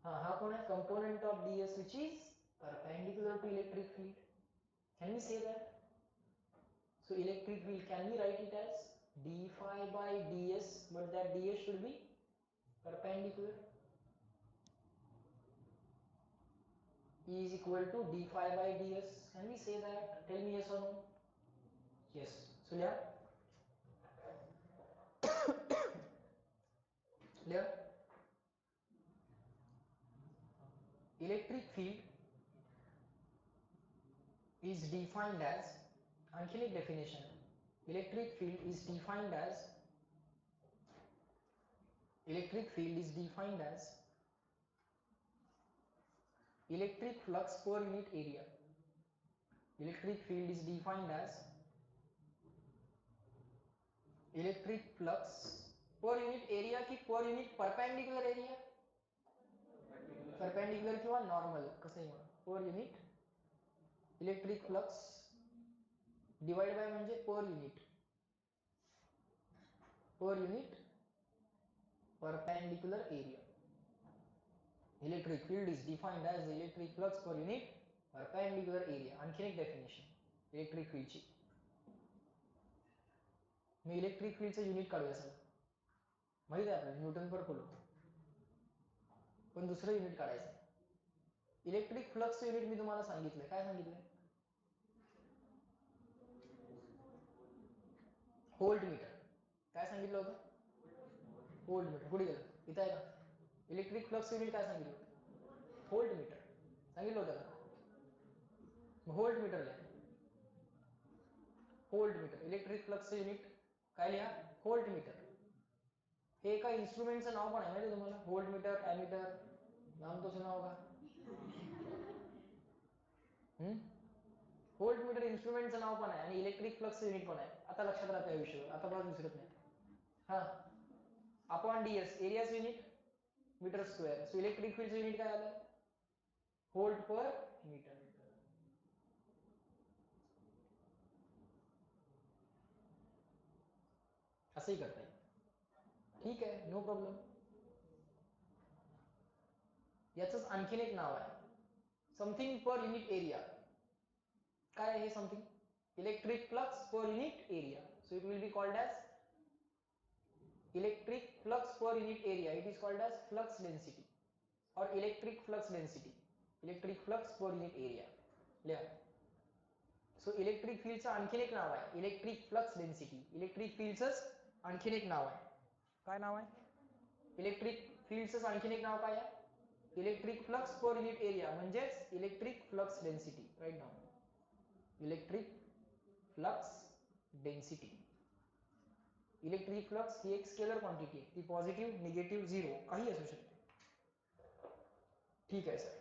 हा कोण आहे? Component of ds which is perpendicular to electric field. Can we say that? So electric field, can we write it as d phi by ds, but that ds should be perpendicular? E is equal to d phi by ds. Can we say that? Tell me yes or no. Yes. So yeah. Clear? Electric field is defined as, आणखीन एक definition. Electric field is defined as electric flux per unit area. Electric field is defined as electric flux per unit area की per unit perpendicular area? Perpendicular किंवा normal कसंही म्हणा. Per unit electric flux divide by म्हणजे per unit perpendicular area. Electric field is defined as the electric flux per unit perpendicular area. आणखीन एक definition electric field ची. मी electric फील्डचं unit काढूया sir. माहित आहे आपल्याला न्यूटन पर कुलम, पण दुसरं युनिट काढायचं. इलेक्ट्रिक फ्लक्सचं युनिट मी तुम्हाला सांगितलंय. काय सांगितलंय? Volt metre. काय सांगितलं होतं? Volt metre. कुठे गेलं? इथं आहे का? इलेक्ट्रिक फ्लक्स युनिट काय सांगितलं होतं? व्होल्ट मीटर सांगितलं होतं का? व्होल्ट मीटर लिहा. Volt metre. इलेक्ट्रिक फ्लक्सचं युनिट काय लिहा? Volt metre. हे एका इन्स्ट्रुमेंटचं नाव पण आहे माहिती तुम्हाला? Voltmeter, ammeter. नाम तो सुना होगा. व्होल्ट मीटर इन्स्ट्रुमेंटचं नाव पण आहे आणि इलेक्ट्रिक फ्लक्स युनिट पण आहे. आता लक्षात राहतं या विषयावर. आता परत विसरत नाही. हा अपॉन ds एरियाचं unit metre square. So electric फील्डचं युनिट काय आलं? Volt per meter. असंही करता येईल. ठीक आहे, नो प्रॉब्लेम. याचंच आणखीन एक नाव आहे समथिंग पर युनिट एरिया. काय आहे हे something? Electric flux per unit area. So it will be called as electric flux per unit area. It is called as flux density or electric flux density. Electric flux per unit area. Clear? So electric field चं आणखीन एक नाव आहे electric flux density. Electric फील्डचं आणखीन एक नाव आहे. काय नाव आहे? इलेक्ट्रिक फील्डचं आणखीन एक नाव काय आहे? Electric flux per unit area म्हणजेच इलेक्ट्रिक फ्लक्स डेन्सिटी. राईट नाव electric flux density. Electric flux ही एक स्केलर क्वांटिटी आहे. ती पॉझिटिव्ह, निगेटिव्ह, झिरो काही असू शकते. ठीक आहे सर.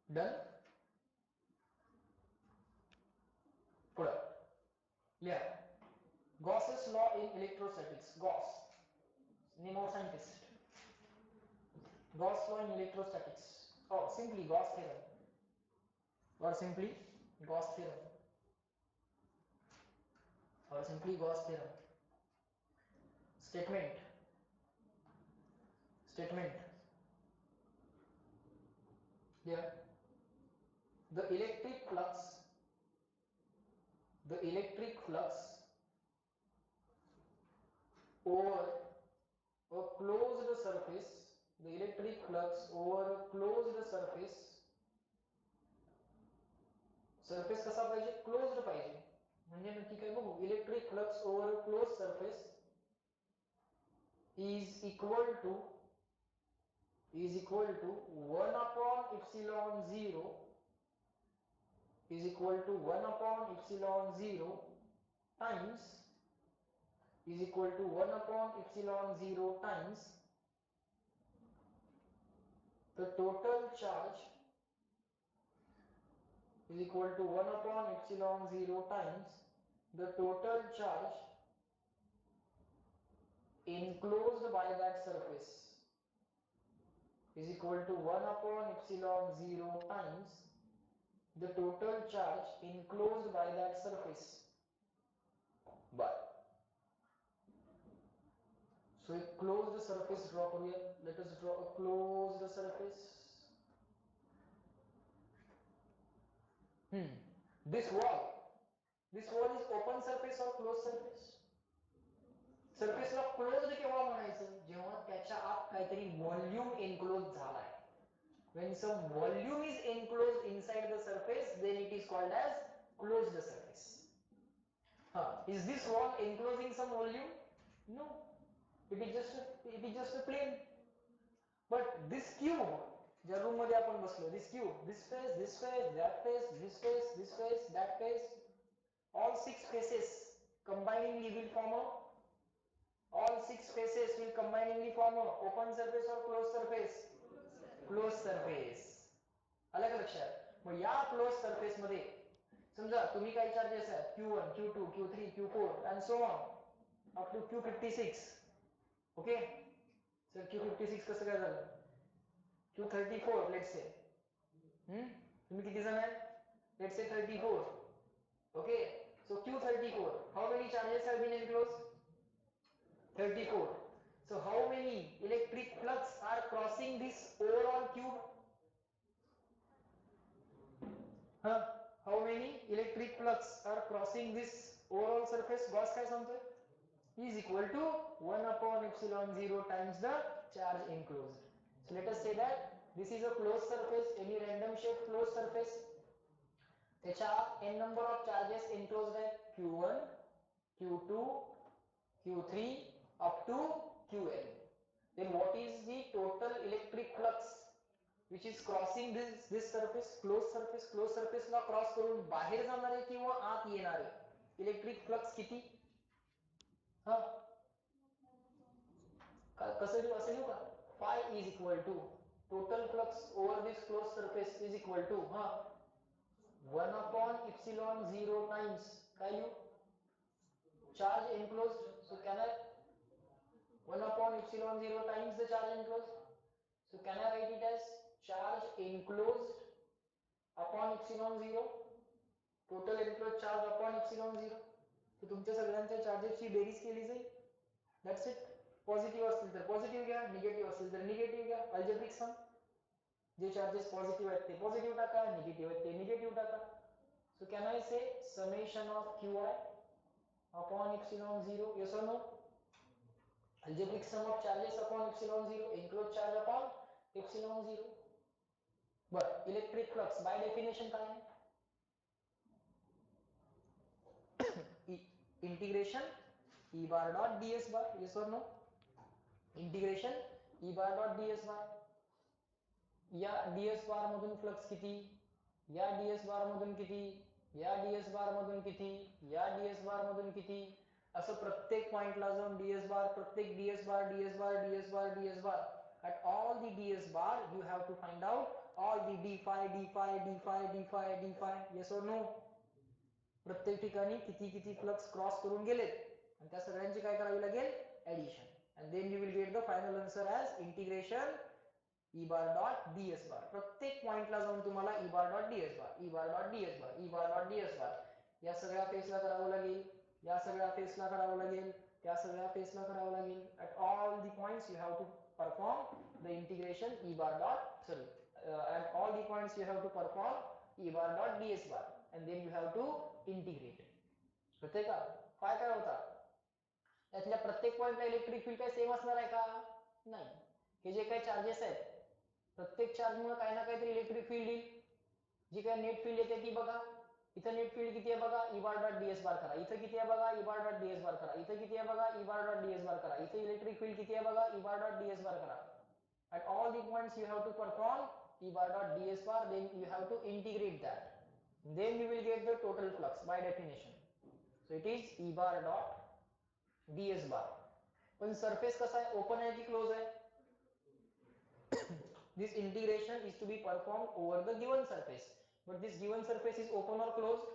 डन. पुढं लिहा. Gauss's law in electrostatics. Gauss name of scientist. Gauss law in electrostatics or simply Gauss theorem or simply Gauss theorem. Statement. There the electric flux over a closed surface. The electric flux over a closed surface. Surface कसा पाहिजे? Closed पाहिजे. म्हणजे नक्की काय बघू. Electric flux over a closed surface is equal to 1 upon epsilon 0 is equal to 1 upon epsilon 0 times is equal to 1 upon epsilon 0 times the total charge is equal to 1 upon epsilon 0 times the total charge enclosed by that surface is equal to 1 upon epsilon 0 times the total charge enclosed by that surface by so एक closed surface draw करूया. Let us draw a closed surface. This wall is open surface or closed surface? सरफेसला closed केव्हा म्हणायचं? जेव्हा त्याच्या आत काहीतरी volume enclose झालाय. When some volume is enclosed inside the surface, then it is called as closed surface. Is this wall enclosing some volume? No. It is just a plane. But this cube, ज्या room मध्ये आपण बसलो, this cube, this face, that face, this face, that face, all six faces combiningly will form a open surface or closed surface? Closed surface. आलं का लक्षात? मग या close surface मध्ये समजा तुम्ही काही चार्जेस आहेत Q1, Q2, Q3, Q4 and so on up to Q56. Okay sir Q56 कसं काय झालं? Q34 let's say. तुम्ही किती जण आहेत? Let's say 34. Okay, so Q34, how many charges have been enclosed? 34. So how many electric flux are crossing this overall cube? How many electric flux are crossing this overall surface? Gauss काय सांगतोय? Is equal to 1 upon epsilon 0 times the charge enclosed. So let us say that this is a closed surface, any random shaped closed surface. त्याच्या n number of charges enclosed आहेत Q1, Q2, Q3 up to Qn. Then what is the total electric flux which is crossing this surface? Closed surface ला cross करून बाहेर जाणारे किंवा आत येणारे electric flux किती? कसं लिहू असं लिहू का? phi is equal to total flux over this closed surface is equal to 1 upon epsilon 0 times काय लिहू? Charge enclosed. So can I 1 upon epsilon 0 times the charge enclosed? So can I write it as charge enclosed upon epsilon 0? Total enclosed charge upon epsilon 0. So तुमच्या सगळ्यांच्या चार्जेसची बेरीज केली जाईल. That's it. Positive असतील तर positive घ्या, negative असतील तर निगेटिव्ह घ्या. Algebraic sum. जे चार्जेस पॉझिटिव्ह आहेत ते पॉझिटिव्ह टाका, निगेटिव्ह आहेत ते निगेटिव्ह टाका. So can I say summation of Qi upon epsilon 0? Yes or no? Algebraic sum of charges upon epsilon 0, enclosed charge upon epsilon 0. But electric flux by definition काय आहे? Integration E bar dot ds bar. Yes or no? Integration E bar dot ds bar. या ds bar मधून flux किती? या ds bar मधून किती? या ds bar मधून किती? या ds bar मधून किती? असं प्रत्येक पॉइंटला जाऊन ds bar, प्रत्येक ds bar, ds bar, ds bar, ds bar. At all the ds bar, you have to find out all the d phi, d phi, d phi, d phi, d phi. Yes or no? प्रत्येक ठिकाणी किती flux cross करून गेलेत आणि त्या सगळ्यांची काय करावी लागेल? Addition. And then you will get the final answer as integration E bar dot ds bar. प्रत्येक पॉइंटला जाऊन तुम्हाला E bar dot ds bar, E bar dot ds bar, E bar dot ds bar या सगळ्या फेसला करावं लागेल, या सगळ्या फेसला करावं लागेल, त्या सगळ्या फेसला करावं लागेल. At all the points you have to perform the integration E bar dot at all the points you have to perform E bar dot ds bar and then you have to integrate. होते का? काय होता? त्यातल्या प्रत्येक पॉइंटला electric field काय same असणार आहे का? नाही. हे जे काही चार्जेस आहेत प्रत्येक चार्जमुळे काही ना काहीतरी इलेक्ट्रिक फील्ड येईल. जी काही नेट फील्ड येते ती बघा. इथं नेट फील्ड किती आहे बघा? E bar dot ds bar करा. इथं किती आहे बघा? E bar dot ds bar करा. इथं किती आहे बघा? E bar dot ds bar करा. इथं इलेक्ट्रिक फील्ड किती आहे बघा? E bar dot ds bar करा. At all the points you have to perform E bar dot ds bar, then you have to integrate that. Then you will get the total flux by definition. So it is E bar dot ds bar. पण surface कसा आहे? Open आहे की close आहे? This integration is to be performed over the given surface. But this given surface is open or closed?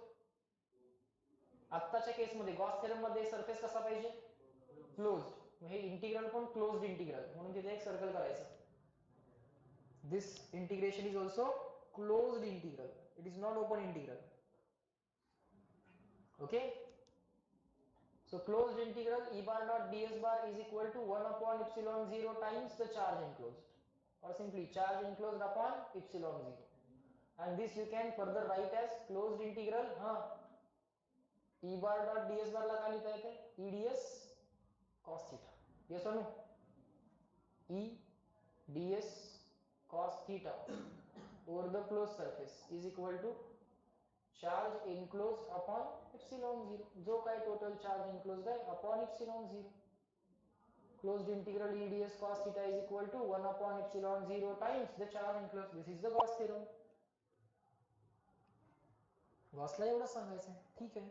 आत्ताच्या केस मध्ये Gauss theorem मध्ये surface कसा पाहिजे? क्लोज्ड. मग हे इंटिग्रल पण क्लोज्ड इंटिग्रल म्हणून तिथे एक सर्कल करायचं. This integration is also closed integral. It is not open integral. Okay? So closed integral E bar dot ds bar is equal to 1 upon epsilon 0 times the charge enclosed, or simply charge enclosed upon epsilon 0. And this you can further write as closed integral E bar dot ds bar ला काय लिहिता येते? E ds cos theta. Yes or no? E ds cos theta over the closed surface is equal to charge enclosed upon epsilon 0. जो काय total charge enclosed है upon epsilon 0. Closed integral E ds cos theta is equal to 1 upon epsilon 0 times the charge enclosed. This is the Gauss theorem. गॉसला एवढं सांगायचं आहे. ठीक आहे.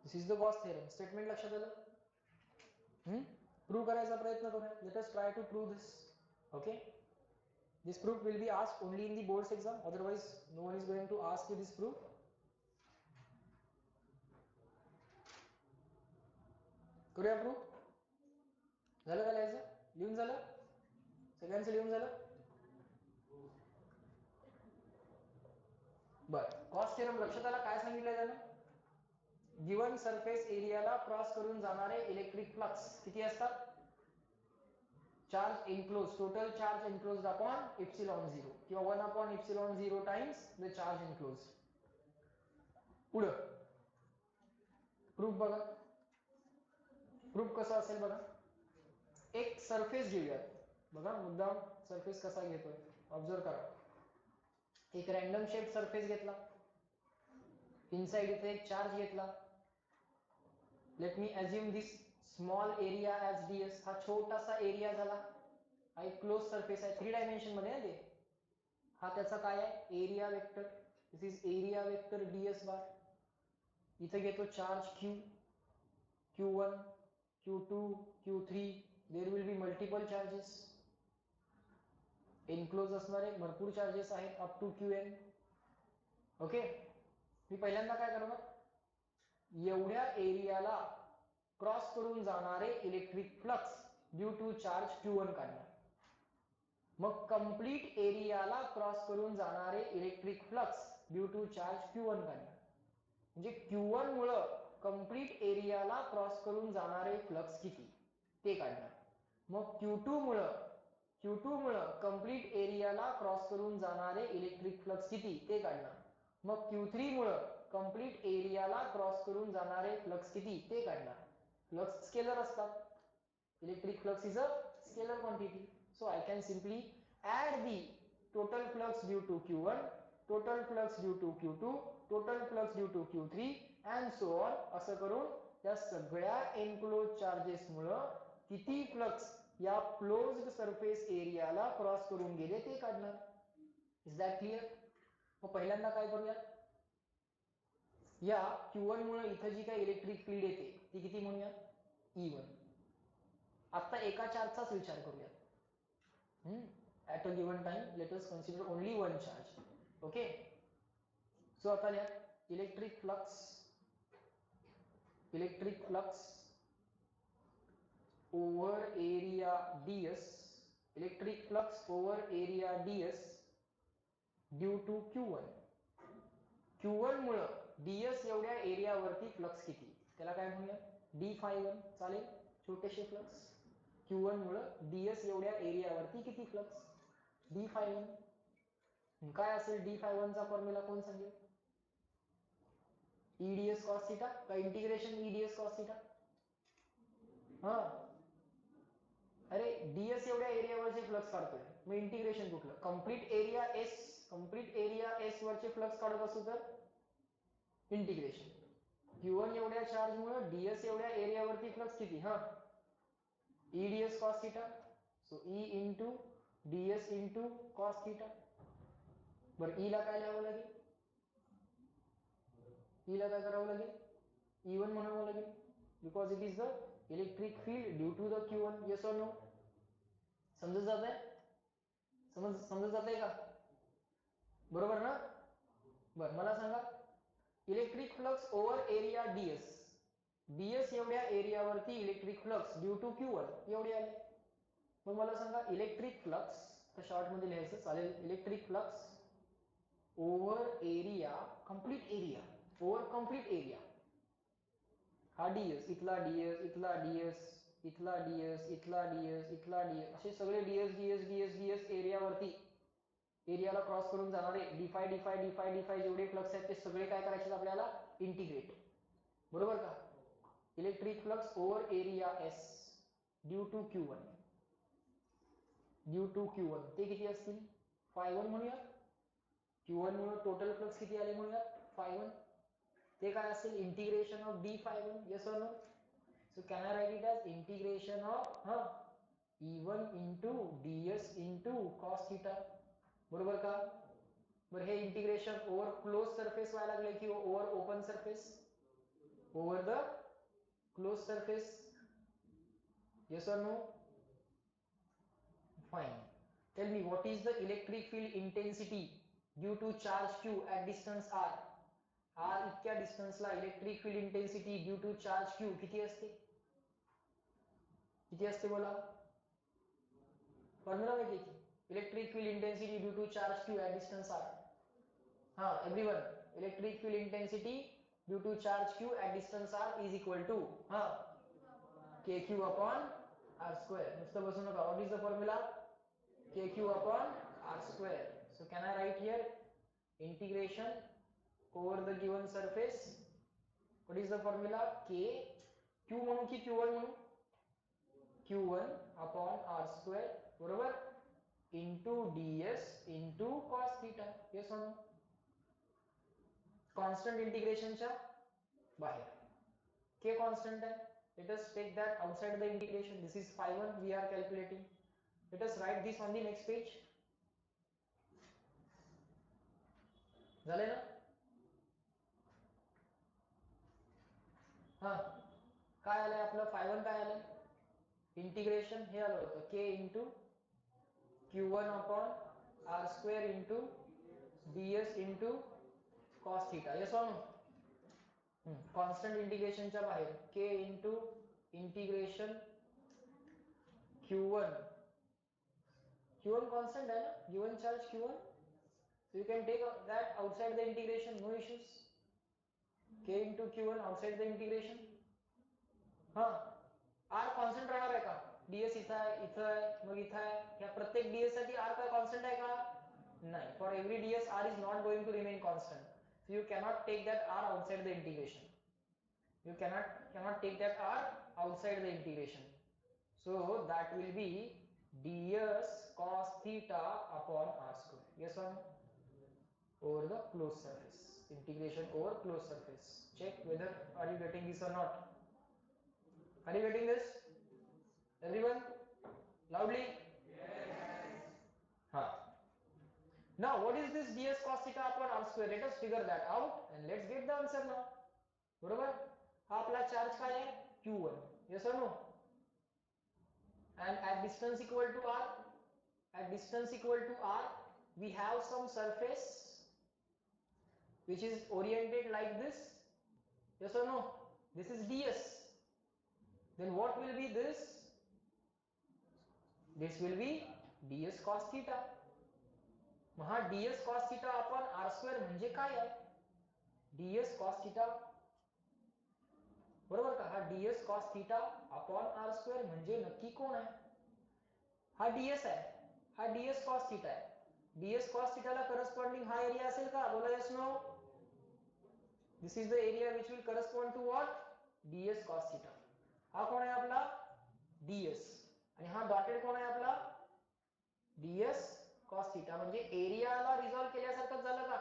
This is the Gauss theorem. Statement लक्षात आलं? Prove करायचा प्रयत्न करूया. Let us try to prove this. Okay? This proof will be asked only in the boards exam. Otherwise, no one is going to ask you this proof. करूया proof. झालं का लिहायचं? लिहून झालं? सगळ्यांचं लिहून झालं? बरं. गॉस थेरम लक्षात आला काय सांगितलं त्यानं? गिवन सरफेस एरियाला क्रॉस करून जाणारे इलेक्ट्रिक फ्लक्स किती असतात? Charge enclose, total charge enclosed upon epsilon 0 किंवा 1 upon epsilon 0 times the charge enclose. पुढं प्रूफ बघा. प्रूफ कसा असेल बघा. एक सरफेस घेऊयात. बघा मुद्दाम सरफेस कसा घेतोय ऑब्झर्व करा. एक रॅन्डम शेप सरफेस घेतला. इनसाइड इथे एक चार्ज घेतला. लेट मी अज्युम दिस स्मॉल एरिया ॲज ds. हा छोटासा एरिया झाला. हा एक क्लोज सरफेस आहे. 3 डायमेन्शन मध्ये आहे ते. हा त्याचा काय आहे? Area vector. This is area vector ds bar. इथे घेतो charge q, q1, q2, q3. There will be multiple charges. Enclose असणारे भरपूर चार्जेस आहेत अप टू qn. ओके. मी पहिल्यांदा काय करणार? एवढ्या एरियाला क्रॉस करून जाणारे electric flux due to charge q1 काढणार. मग कंप्लीट एरियाला क्रॉस करून जाणारे electric flux due to charge q1 काढणार. म्हणजे q1 मुळे कंप्लीट एरियाला क्रॉस करून जाणारे फ्लक्स किती ते काढणार. मग q2 मुळे कंप्लीट एरियाला क्रॉस करून जाणारे इलेक्ट्रिक फ्लक्स किती ते काढणार. मग q3 मुळे कंप्लीट एरियाला क्रॉस करून जाणारे फ्लक्स किती ते काढणार. फ्लक्स स्केलर असतात. Electric flux is a scalar quantity. So I can simply add the total flux due to q1, total flux due to q2, total flux due to q3 and so on. असं करून या सगळ्या enclose charges मुळे किती flux या closed surface एरियाला cross करून गेले ते काढणार. Is that clear? मग पहिल्यांदा काय करूया? या q1 मुळे इथे जी काही इलेक्ट्रिक फील्ड येते ती किती म्हणूया? E1. आता एका चार्जचाच विचार करूया. At a given time, let us consider only one charge. Okay. So आता लिहा electric flux over area ds. Electric flux over area ds due to q1. q1 मुळे ds एवढ्या एरियावरती फ्लक्स किती त्याला काय म्हणूया? d∅1. चालेल. छोटेसे फ्लक्स q1 मुळे ds एवढ्या एरियावरती किती फ्लक्स? d∅1. काय असेल d∅1 चा फॉर्म्युला कोण सांगेल? E ds cos theta का integration E ds cos theta? अरे ds एवढ्या एरियावरचे फ्लक्स काढतोय. मग इंटिग्रेशन कुठलं? कंप्लीट एरिया s वरचे फ्लक्स काढत असू तर इंटिग्रेशन. q1 एवढ्या चार्ज मुळे ds एवढ्या एरियावरती फ्लक्स किती? E ds cos theta. So E into ds into cos theta. बरं E ला काय लिहावं लागेल? E ला काय करावं लागेल? E1 म्हणावं लागेल. Because it is the electric field due to the q1. Yes or no? समजत जात आहे? समजत जात आहे का? बरोबर ना? बरं मला सांगा electric flux over area ds एवढ्या एरियावरती electric flux due to q1 एवढे आले. मग मला सांगा इलेक्ट्रिक फ्लक्स तर शॉर्ट मध्ये लिहायचं चालेल. Electric flux over area, complete area, over complete area. हा डीएस, इथला डीएस, इथला डीएस, इथला डीएस, इथला डीएस, इथला डीएस, असे सगळे डीएस डीएस डीएस डीएस एरियावरती, एरियाला क्रॉस करून जाणारे डिफाय डिफाय डिफाय डिफाय जेवढे फ्लक्स आहेत ते सगळे काय करायचे आपल्याला, इंटिग्रेट. बरोबर का? Electric flux over area S due to Q1, due to Q1 ते किती असतील, phi1 म्हणूया. Q1 मुळे टोटल फ्लक्स किती आले म्हणूया, phi1. ते काय असेल, integration of d phi1. Yes or no? So can I write it as integration of E1 into ds into cos theta. बरोबर का? बरं हे इंटिग्रेशन ओव्हर क्लोज सरफेस व्हायला लागले की over open surface, over the close surface. Yes और no? Fine. Tell me what is the electric field intensity due to charge q at distance r. r इतक्या डिस्टन्सला electric field intensity due to charge q किती असते, किती असते बोला. Formula माहिती आहे की, electric field intensity due to charge q at distance r. हाँ everyone, electric field intensity due to charge q at distance r is equal to kq upon r square. नुसतं बसू नका. What is the formula, kq upon r square. So can I write here integration over the given surface, what is the formula, k q म्हणू की q1 म्हणू, q1 upon r square बरोबर into ds into cos theta. yes or no? Constant इंटिग्रेशनच्या बाहेर k constant आहे. let us take that outside the integration. this is phi1 we are calculating. let us write this on the next page. झाले ना? हा काय आलंय आपलं, phi1 काय आलंय, इंटिग्रेशन हे आलं होतं k into q1 upon r square into ds into cos theta. Yes और नो? कॉन्स्टंट इंटिग्रेशनच्या बाहेर k into integration q1, q1 constant आहे ना, given charge q1, so you can take that outside the integration, no issues. k into q1 outside the integration. हाँ r constant राहणार आहे का, ds इथं आहे, इथं आहे, मग इथं आहे, ह्या प्रत्येक ds साठी r काय कॉन्स्टंट आहे का, नाही. for every ds r is not going to remain constant, so you cannot take that r outside the integration. you cannot take that r outside the integration. so that will be ds cos theta upon r square. yes or no? over the closed surface, integration over closed surface. check whether are you getting this or not. Are you getting this, everyone? Loudly? Yes. Now what is this ds cos theta upon r square? Let us figure that out and let's get the answer now. बरोबर? हा आपला charge काय आहे, q1. yes or no? and at distance equal to r, at distance equal to r we have some surface which is oriented like this. yes or no? this is ds. then what will be this? this will be ds cos theta. मग हा ds cos theta upon r square म्हणजे काय आहे, ds cos theta बरोबर का, हा ds cos theta upon r square म्हणजे नक्की कोण आहे, हा ds आहे, हा ds cos theta आहे. ds cos theta ला करस्पॉन्डिंग हा एरिया असेल का, बोला yes no? this is the area which will correspond to what, ds cos theta. हा कोण आहे आपला, ds, आणि हा डॉटेड कोण आहे आपला, ds cos theta. म्हणजे एरियाला रिझॉल्व केल्यासारखं झालं का.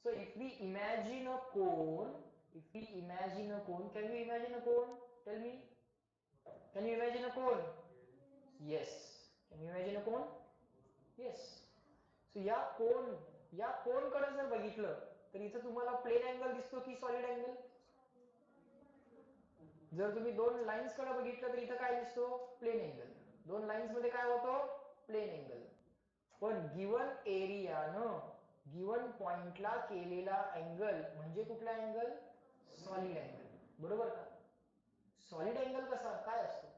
So if we imagine a cone, if we imagine a cone, can you imagine a cone, tell me, can you imagine a cone? yes. can you imagine a cone? yes. so या कोन कडे जर बघितलं तर इथं तुम्हाला plain angle दिसतो की solid angle. जर तुम्ही दोन लाईन्स कडे बघितलं तर इथं काय दिसतो, प्लेन अँगल. दोन लाईन्स मध्ये काय होतो, प्लेन अँगल. पण गिवन एरियानं गिवन पॉइंटला केलेला अँगल म्हणजे कुठला अँगल, सॉलिड अँगल. बरोबर का. सॉलिड अँगल कसा काय असतो,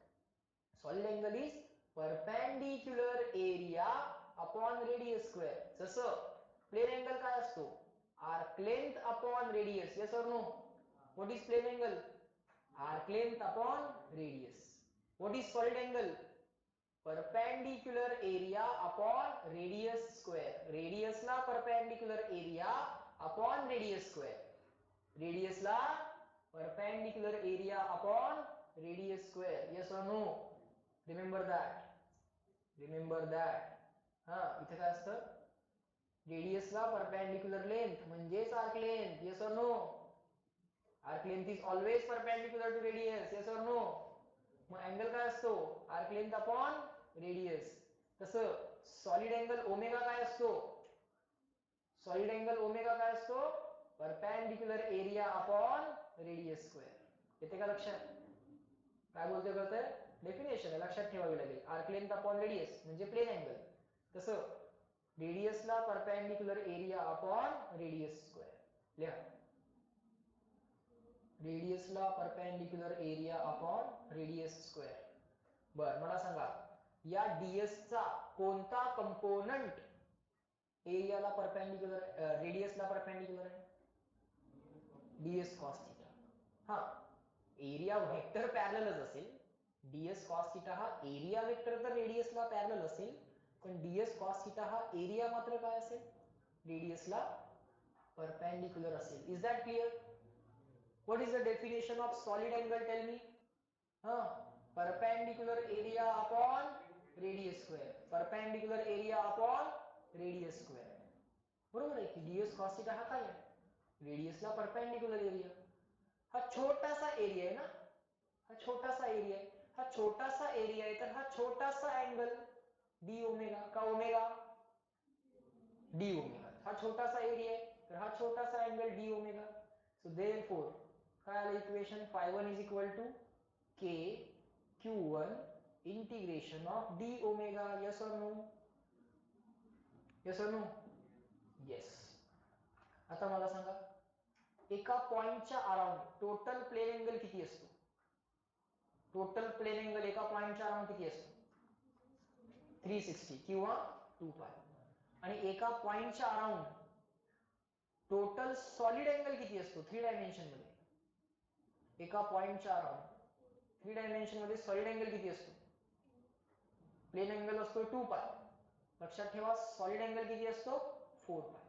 solid angle is perpendicular area upon radius square. जसं प्लेन अँगल काय असतो? Arc length upon radius. Yes और no? What is plane angle? Arc length upon radius. What is solid angle? Perpendicular area upon radius square. रेडियसला perpendicular area upon radius square. रेडियसला perpendicular area upon radius square. Yes और no? Remember that. Remember that. हा, इथे काय असतं? रेडियसला perpendicular length म्हणजेच arc length. Yes और no? Arc length is always perpendicular to radius. Yes और नो? मग अँगल काय असतो? Arc length upon radius. तसं सॉलिड अँगल ओमेगा काय असतो? सॉलिड अँगल ओमेगा काय असतो? Perpendicular area upon radius square. येते का लक्षात? काय बोलतोय कळतंय? डेफिनेशन आहे, लक्षात ठेवावी लागेल. आर्क लेंथ अपॉन रेडियस म्हणजे प्लेन अँगल. तसं रेडियसला perpendicular area upon radius square. लिहा. रेडियसला perpendicular area upon radius square. बर, मला सांगा या ds चा कोणता कंपोनंट एरियाला परपेंडिक्युलर रेडियसला परपेंडिक्युलर आहे? ds cos theta. हा, एरिया वेक्टर पॅरललच असेल. ds cos थीटा हा एरिया वेक्टर तर रेडियसला पॅरलल असेल, पण ds cos थीटा हा एरिया मात्र काय असेल? रेडियसला परपेंडिक्युलर असेल. Is that clear? What is the definition of solid angle? Tell me. Perpendicular area upon radius square. Perpendicular area upon radius square. बरोबर आहे की ds cos theta हा काय आहे? रेडियसला परपेंडिक्युलर एरिया. हा छोटासा एरिया आहे ना? हा छोटासा एरिया आहे. हा छोटासा एरिया आहे तर हा छोटासा अँगल d ओमेगा. का ओमेगा? d omega. हा छोटासा एरिया आहे तर हा छोटासा angle d omega. So therefore काय आलं equation? phi1 is equal to k q1 integration of d omega. Yes or no? Yes or no? Yes. आता मला सांगा एका पॉइंटच्या अराउंड टोटल प्लेन अँगल किती असतो? टोटल प्लेन अँगल एका पॉइंटच्या अराउंड किती असतो? 360 किंवा 2 पाय. आणि एका पॉइंटच्या अराउंड टोटल सॉलिड अँगल किती असतो 3 डायमेन्शन मध्ये? एका पॉइंटच्या अराउंड 3 डायमेन्शन मध्ये सॉलिड अँगल किती असतो? प्लेन अँगल असतो 2 पाय. लक्षात ठेवा सॉलिड अँगल किती असतो? 4 पाय.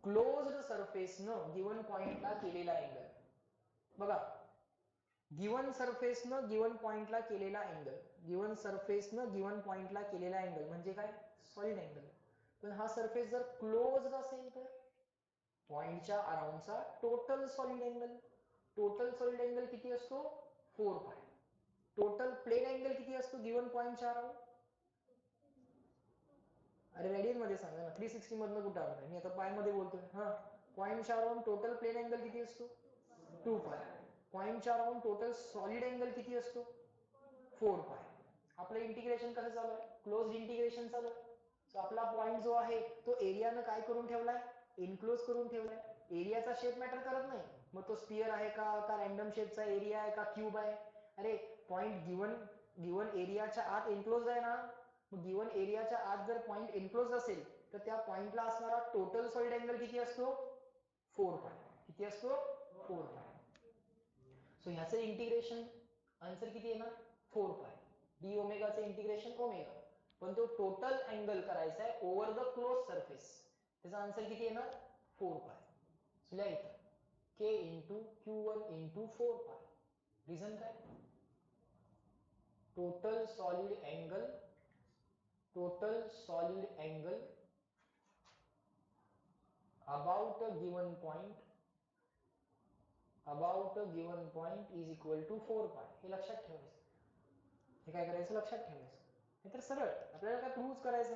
क्लोज्ड सरफेसनं गिवन पॉइंटला केलेला अँगल बघा. गिवन सरफेसनं गिवन पॉइंटला केलेला अँगल, गिवन सरफेसनं गिवन पॉइंटला केलेला अँगल म्हणजे काय? Solid angle. पण हा सरफेस जर क्लोज्ड असेल तर पॉइंटच्या अराउंडचा total solid angle. Total solid angle किती असतो? 4 पाय. टोटल प्लेन अँगल किती असतो गिवन पॉइंटच्या अराउंड? अरे रेडियन मध्ये सांगा ना, 360 मधनं कुठं आणताय? मी आता पाय मध्ये बोलतोय. हा, पॉइंटच्या अराउंड टोटल प्लेन अँगल किती असतो? 2 पाय. पॉइंटच्या अराउंड टोटल सॉलिड अँगल किती असतो? 4 पाय. आपलं इंटिग्रेशन कसं चालू आहे? क्लोज्ड इंटिग्रेशन चालू आहे. सो आपला पॉइंट जो आहे तो एरियानं काय करून ठेवलाय? इनक्लोज करून ठेवलाय. एरियाचा शेप मॅटर करत नाही. मग तो स्पियर आहे का रॅन्डम शेपचा एरिया आहे का क्यूब आहे? अरे पॉइंट गिवन एरियाच्या आत एनक्लोज आहे ना. मग गिवन एरियाच्या आत जर पॉइंट एनक्लोज असेल तर त्या पॉइंटला असणारा टोटल सॉलिड अँगल किती असतो? 4 पाय. किती असतो? 4 पाय. सो ह्याचं इंटिग्रेशन आन्सर किती येणार? 4 पाय. डी ओमेगाचं इंटिग्रेशन ओमेगा. पण तो टोटल अँगल करायचा आहे ओव्हर द क्लोज सरफेस. त्याचा आन्सर किती येणार? 4 पाय. सो लिहा इथं k इंटू q1 इंटू 4 पाय. रिझन काय? Total solid angle about a given point is equal to 4 पाय. हे लक्षात ठेवायचं. हे काय करायचं? लक्षात ठेवायचं. हे तर सरळ आपल्याला काय प्रूव्ह करायचं?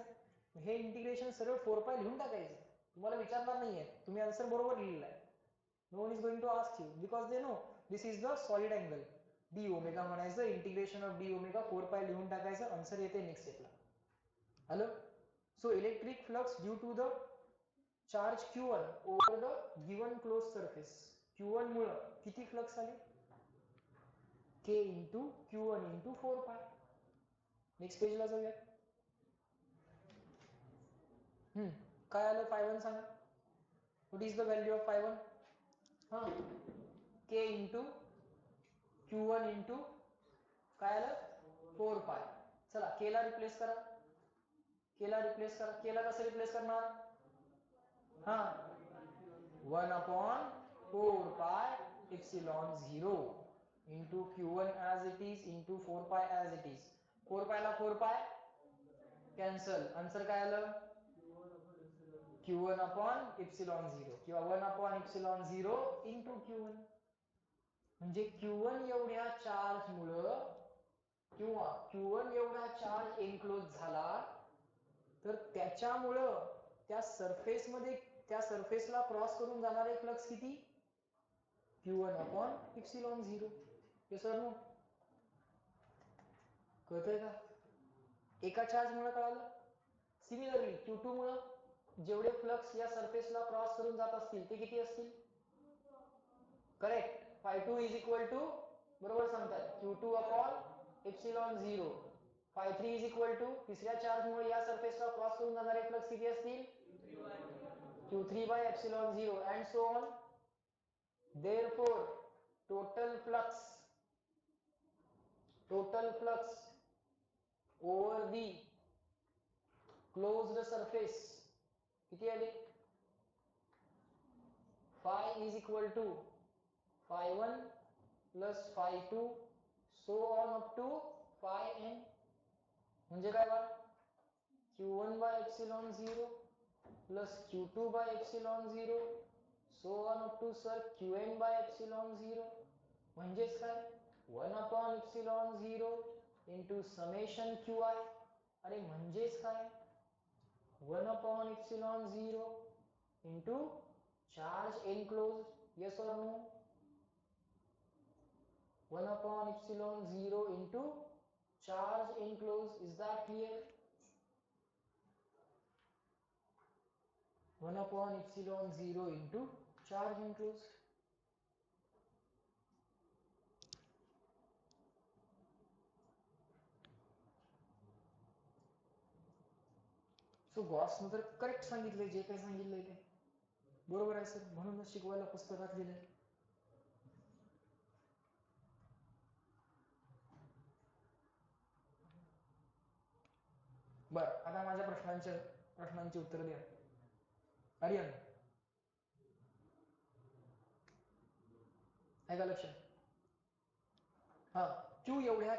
हे इंटिग्रेशन सरळ 4 पाय लिहून टाकायचं. तुम्हाला विचारणार नाहीये, तुम्ही आन्सर बरोबर लिहिलेला आहे. No one is going to ask you because they know this is the solid angle. D omega म्हणायचं, integration of d omega 4 pi लिहून टाकायचं. आन्सर येते नेक्स्ट स्टेपला. Hello. So electric flux due to the charge Q1 over the given close surface. Q1 मुळे किती flux आले? k into Q1 into 4 पाय. Next पेजला जाऊया. काय आलं phi1 सांगा. What is the value of phi1? हा k इंटू q1 इंटू काय आलं 4 पाय. चला k ला रिप्लेस करा. k ला कसं रिप्लेस करणार? हा 1 upon 4 pi epsilon 0 into q1 as it is into 4 pi as it is. 4 pi ला 4 pi कॅन्सल. आन्सर काय आलं? q1 upon epsilon 0 किंवा 1 upon epsilon 0 into q1. म्हणजे q1 एवढ्या चार्ज मुळे किंवा q1 एवढा चार्ज एनक्लोज झाला तर त्याच्यामुळं त्या सरफेस मध्ये त्या सरफेसला क्रॉस करून जाणारे फ्लक्स किती? q1 upon epsilon 0. हे सर नो कळतंय का? एका चार्ज मुळे कळालं. सिमिलरली q2 मुळे जेवढे फ्लक्स या सरफेसला क्रॉस करून जात असतील ते किती असतील? Correct. phi2 is equal to बरोबर सांगतात q2 upon epsilon 0. phi3 is equal to तिसऱ्या चार्ज मुळे या सरफेसला क्रॉस करून जाणारे फ्लक्स किती असतील? q3 by epsilon 0 and so on. Therefore total flux over the closed surface किती आले? phi is equal to phi1 plus phi2 so on up to phi n. म्हणजे काय बा? q1 by epsilon 0 plus q2 by epsilon 0 so on up to sir qn by epsilon 0. म्हणजेच काय? 1 upon epsilon 0 into summation qi. अरे म्हणजेच काय? 1 upon epsilon 0 into charge enclosed. Yes or no? 1 upon epsilon 0 into charge enclosed. Is that clear? 1 upon epsilon 0 into charge enclosed. So गॉसने तर correct सांगितलंय. जे काही सांगितलंय ते बरोबर आहे सर. म्हणूनच शिकवायला पुस्तकात लिहिलंय. बर आता माझ्या प्रश्नांची उत्तर द्या. आर्यन आहे का लक्षात? हा Q एवढ्या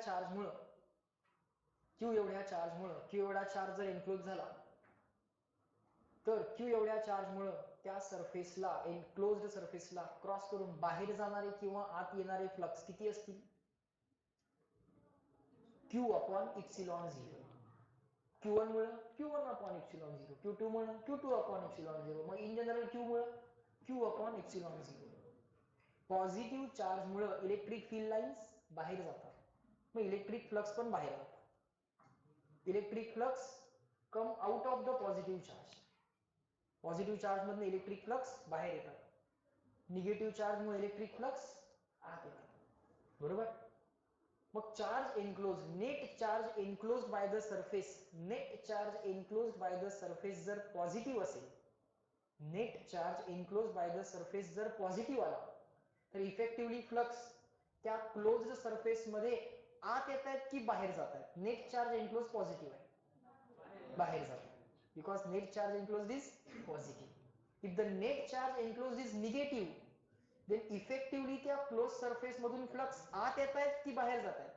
चार्ज जर एनक्लोज झाला तर Q एवढ्या चार्जमुळे त्या सरफेसला एनक्लोज्ड सरफेसला क्रॉस करून बाहेर जाणारे किंवा आत येणारे फ्लक्स किती असतील? Q upon epsilon 0. Q1 मुळे Q1 upon epsilon 0, Q2 मुळे Q2 upon epsilon 0. मग इन जनरल Q मुळे Q upon epsilon 0. Positive charge मुळे इलेक्ट्रिक फील्ड लाईन्स बाहेर जातात. मग इलेक्ट्रिक फ्लक्स पण बाहेर जातात. Electric flux come out of the positive charge. Positive charge मधून इलेक्ट्रिक फ्लक्स बाहेर येतात. निगेटिव्ह चार्ज मुळे इलेक्ट्रिक फ्लक्स आत येतात. बरोबर? मग charge enclose net charge enclosed by the surface जर पॉझिटिव्ह असेल, net charge enclosed by the surface जर पॉझिटिव्ह आला तर इफेक्टिव्हली फ्लक्स त्या क्लोज्ड सरफेस मध्ये आत येत आहेत की बाहेर जात आहेत? नेट चार्ज एनक्लोज पॉझिटिव्ह आहे, बाहेर जात आहेत. Because net charge enclosed is positive. If the net charge enclosed is negative then effectively त्या क्लोज सरफेस मधून फ्लक्स आत येत आहेत की बाहेर जात आहेत?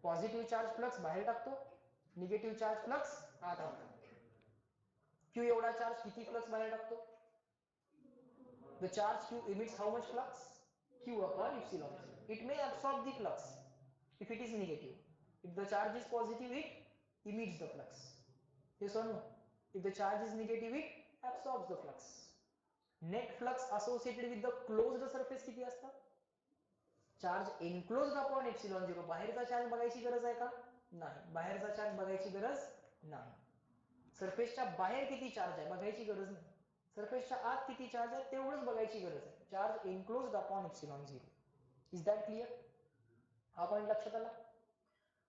पॉझिटिव्ह चार्ज फ्लक्स बाहेर टाकतो, निगेटिव्ह चार्ज फ्लक्स आत आणतो. Q एवढा चार्ज किती फ्लक्स बाहेर टाकतो? The charge Q emits how much flux? Q upon epsilon 0. It may absorb the flux if it is negative. If the charge is positive, it emits the flux. Yes or no? If the charge is negative, it absorbs the flux. Net flux associated with the closed surface किती असतात? Charge enclosed upon epsilon 0. बाहेरचा charge बघायची गरज आहे का? नाही. बाहेरचा charge बघायची गरज नाही. सरफेसच्या बाहेर किती चार्ज आहे बघायची गरज नाही. सरफेसच्या आत किती चार्ज आहे तेवढंच बघायची गरज आहे. Charge enclosed upon epsilon 0. Is that clear? हा पॉइंट लक्षात आला?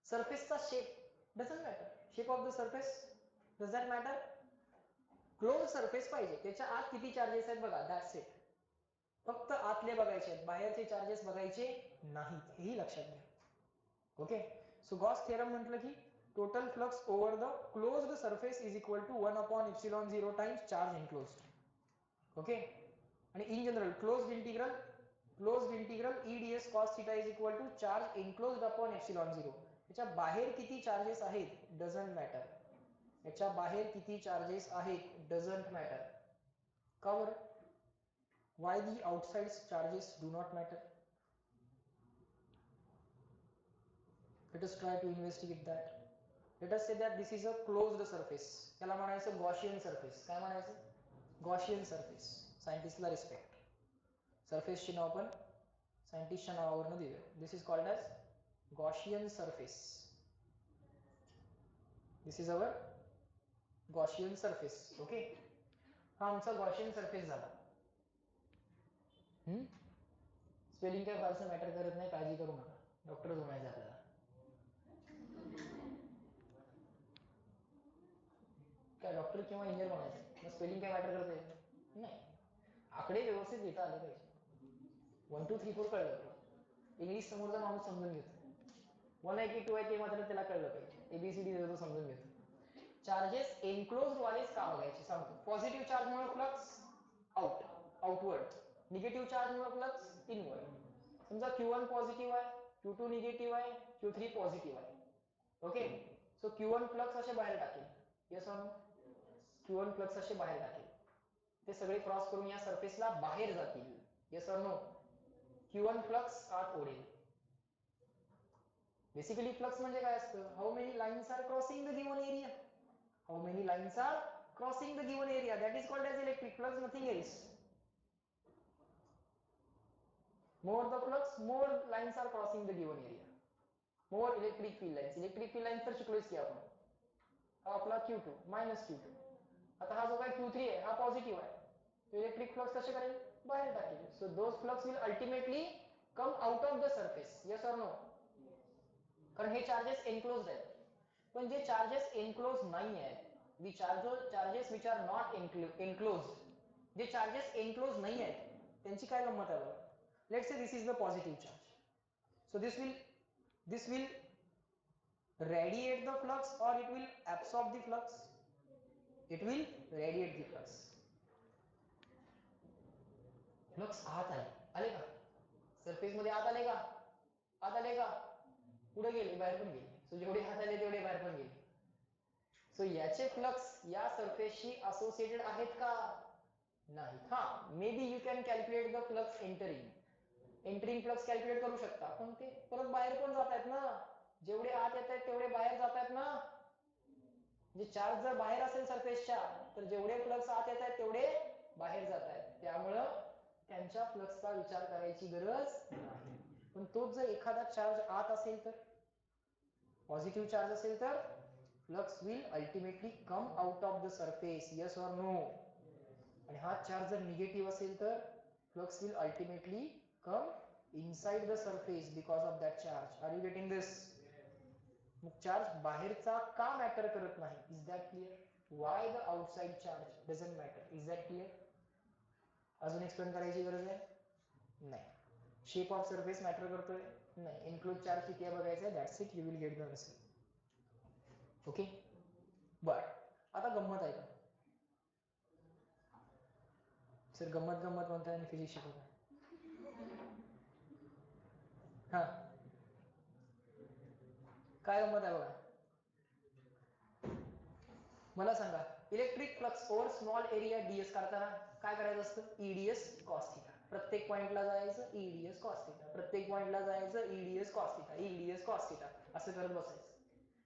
सरफेसचा shape doesn't matter. Shape of the surface does that matter? Close surface पाहिजे, त्याच्या आत किती चार्जेस आहेत बघा, दॅट्स इट. फक्त आतले बघायचे आहेत, बाहेरचे चार्जेस बघायचे नाहीत, हेही लक्षात घ्या. ओके, सो गॉस थिअरम म्हटलं की total flux over the closed surface is equal to 1 upon epsilon 0 times charge enclosed. Okay, आणि in general closed integral E ds cos theta is equal to charge enclosed upon epsilon 0. याच्या बाहेर किती charges आहेत doesn't matter, याच्या बाहेर किती charges आहेत doesn't matter. का बरं? Why the outside charges do not matter? Let us try to investigate that. Let us say that this is a closed surface. त्याला म्हणायचं Gaussian surface. काय म्हणायचं? Gaussian surface. सायंटिस्टला रिस्पेक्ट. सरफेसचे नाव पण सायंटिस्टच्या नावावरून दिले. This is called as Gaussian surface. This is our Gaussian surface. Okay. हा आमचा Gaussian surface झाला. स्पेलिंग काय फारसं मॅटर करत नाही, काळजी करू नका, डॉक्टर बनायचं आपल्याला. काय डॉक्टर किंवा इंजिनियर बनायचं, मग स्पेलिंग काय मॅटर करते नाही, आकडे व्यवस्थित लिहिता आले पाहिजे. 1 2 3 4 कळलं पाहिजे, इंग्लिश समोरचा माणूस समजून घेतो. 182 आहे ते मात्र त्याला कळलं पाहिजे, एबीसीडी तो समजून घेतो. चार्जेस एनक्लोज्ड वालेच का बघायचे सांगतो. पॉझिटिव्ह चार्ज मुळे फ्लक्स आउटवर्ड, निगेटिव्ह चार्ज मुळे फ्लक्स इनवर्ड. समजा Q1 पॉझिटिव्ह आहे, Q2 निगेटिव्ह आहे, Q3 पॉझिटिव्ह आहे. ओके, सो Q1 फ्लक्स असे बाहेर टाकेल, yes or no? Q1 flux असे बाहेर टाकेल, ते सगळे क्रॉस करून या सरफेसला बाहेर जातील, yes or no? Q1 flux आत ओढेल. बेसिकली फ्लक्स म्हणजे काय असतं? How many lines are crossing the given area. How many lines are crossing the given area? That is called as electric flux, nothing else. More the flux, more lines are crossing the given area. More electric field lines. Electric field lines तर शिकलोच की आपण. हा आपला Q2 minus Q2. आता हा जो काय Q3 आहे हा पॉझिटिव्ह आहे. इलेक्ट्रिक फ्लक्स कसे करेल? बाहेर टाकेल. So those flux will ultimately come out of the surface. Yes or no? कारण हे चार्जेस एनक्लोज्ड आहेत. पण जे चार्जेस एनक्लोज नाही आहेत, the charges which are not enclosed, जे चार्जेस एनक्लोज नाही आहेत त्यांची काय गंमत आहे बघा. Let's say this is the positive charge, so this will radiate the flux or it will absorb the flux. It will radiate the flux. Flux आत आले का? सरफेस मध्ये आत आले का? पुढे गेले, बाहेर पण गेले. सो जेवढे आत आले तेवढे बाहेर पण गेले. सो याचे फ्लक्स या सरफेसशी असोसिएटेड आहेत का? नाही. हा, may be you can calculate the flux entering flux calculate करू शकता, पण ते परत बाहेर पण जात आहेत ना. जेवढे आत येत आहेत तेवढे बाहेर जात आहेत ना. जे चार्ज जर बाहेर असेल सरफेसच्या, तर जेवढे फ्लक्स आत येत आहेत तेवढे बाहेर जात आहेत. त्यामुळं त्यांच्या फ्लक्सचा विचार करायची गरज नाही. पण तोच जर एखादा चार्ज आत असेल तर, पॉझिटिव्ह चार्ज असेल तर flux will ultimately come out of the surface, yes or no? आणि हा चार्ज जर निगेटिव्ह असेल तर flux will ultimately come inside the surface because of that charge. Are you getting this? मग चार्ज बाहेरचा का मॅटर करत नाही? Is that clear? Why the outside charge doesn't matter? Is that clear? अजून explain करायची गरज आहे? नाही. शेप ऑफ सरफेस मॅटर करतोय? नाही. एनक्लोज चार्ज किती आहे बघायचं, that's it, you will get the answer. Okay, बर. आता गंमत आहे का सर? गंमत म्हणताय आणि फिजिक्स शिकवताय. हा, काय गंमत आहे बघा, मला सांगा. Electric flux over small area ds काढताना काय करायचं असतं? EDS cos theta. प्रत्येक पॉइंटला जायचं EDS cos थीटा, प्रत्येक पॉइंटला जायचं EDS cos theta, EDS cos theta, असं करत बसायचं.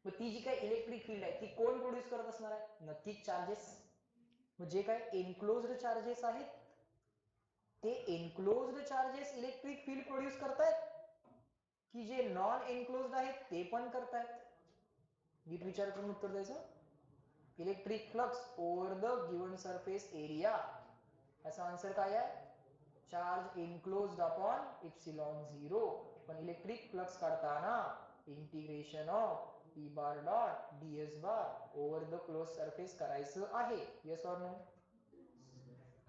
मग ती जी काय इलेक्ट्रिक फील्ड आहे ती कोण प्रोड्यूस करत असणार आहे? नक्कीच चार्जेस. मग जे काय एनक्लोज्ड चार्जेस आहेत ते enclosed charges electric field produce करतायत की जे नॉन एनक्लोज्ड आहेत ते पण करतायत? नीट विचार करून उत्तर द्यायचं. Electric flux over the given surface area, याचा आन्सर काय आहे? Charge enclosed upon epsilon 0. पण इलेक्ट्रिक फ्लक्स काढताना integration of E bar dot ds bar over the close surface करायचं आहे. Yes or no?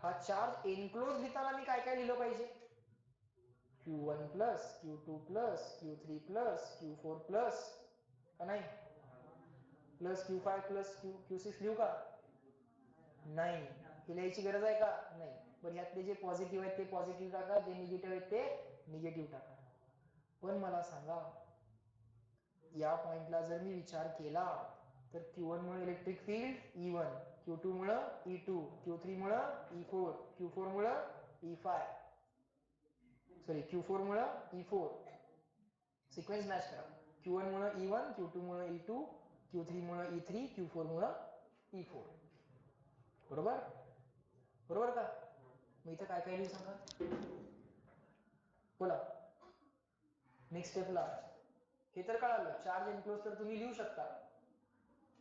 हा चार्ज एनक्लोज लिहिताना मी काय काय लिहिलं पाहिजे? Q1 plus Q2 plus Q3 plus Q4 plus का नाही? प्लस Q5 प्लस Q6 लिहू का? नाही. हे लिहायची गरज आहे का? नाही. पण यातले जे पॉझिटिव्ह आहेत ते पॉझिटिव्ह टाका, जे निगेटिव्ह आहेत ते निगेटिव्ह टाका. पण मला सांगा, या पॉइंटला जर मी विचार केला तर Q1 मुळे इलेक्ट्रिक फील्ड E1, Q2 मुळे E2, Q3 मुळे E4, Q4 मुळे E5, सॉरी Q4 मुळे E4. सिक्वेन्स मॅच करा. Q1 मुळे E1, Q2 मुळे E2, Q3 मुळे E3, Q4 मुळे E4. बरोबर? बरोबर का? मग इथं काय काय लिहू सांगा? बोला. नेक्स्ट स्टेपला हे तर कळालं, चार्ज एनक्लोज तर तुम्ही लिहू शकता.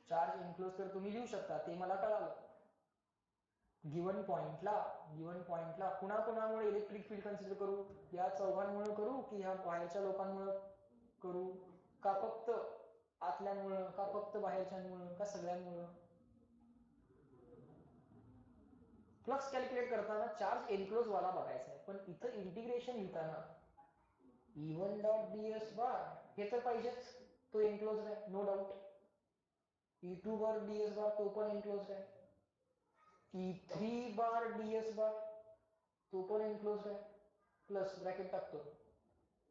चार्ज एनक्लोज तर तुम्ही लिहू शकता, ते मला कळालं. गिवन पॉइंटला कुणाकुणामुळे इलेक्ट्रिक फील्ड कन्सिडर करू? या चौघांमुळे करू की ह्या बाहेरच्या लोकांमुळे करू? का फक्त आतल्यांमुळे, का फक्त बाहेरच्यांमुळे, का सगळ्यांमुळे? फ्लक्स कॅल्क्युलेट करताना चार्ज एनक्लोज वाला बघायचा आहे, पण इथं इंटिग्रेशन लिहिताना E1 डॉट ds बार हे तर पाहिजेच, तो एनक्लोज आहे, नो डाऊट. E2 बार ds बार तो पण एनक्लोज आहे. E3 बार ds बार तो पण एनक्लोज आहे, प्लस ब्रॅकेट टाकतो.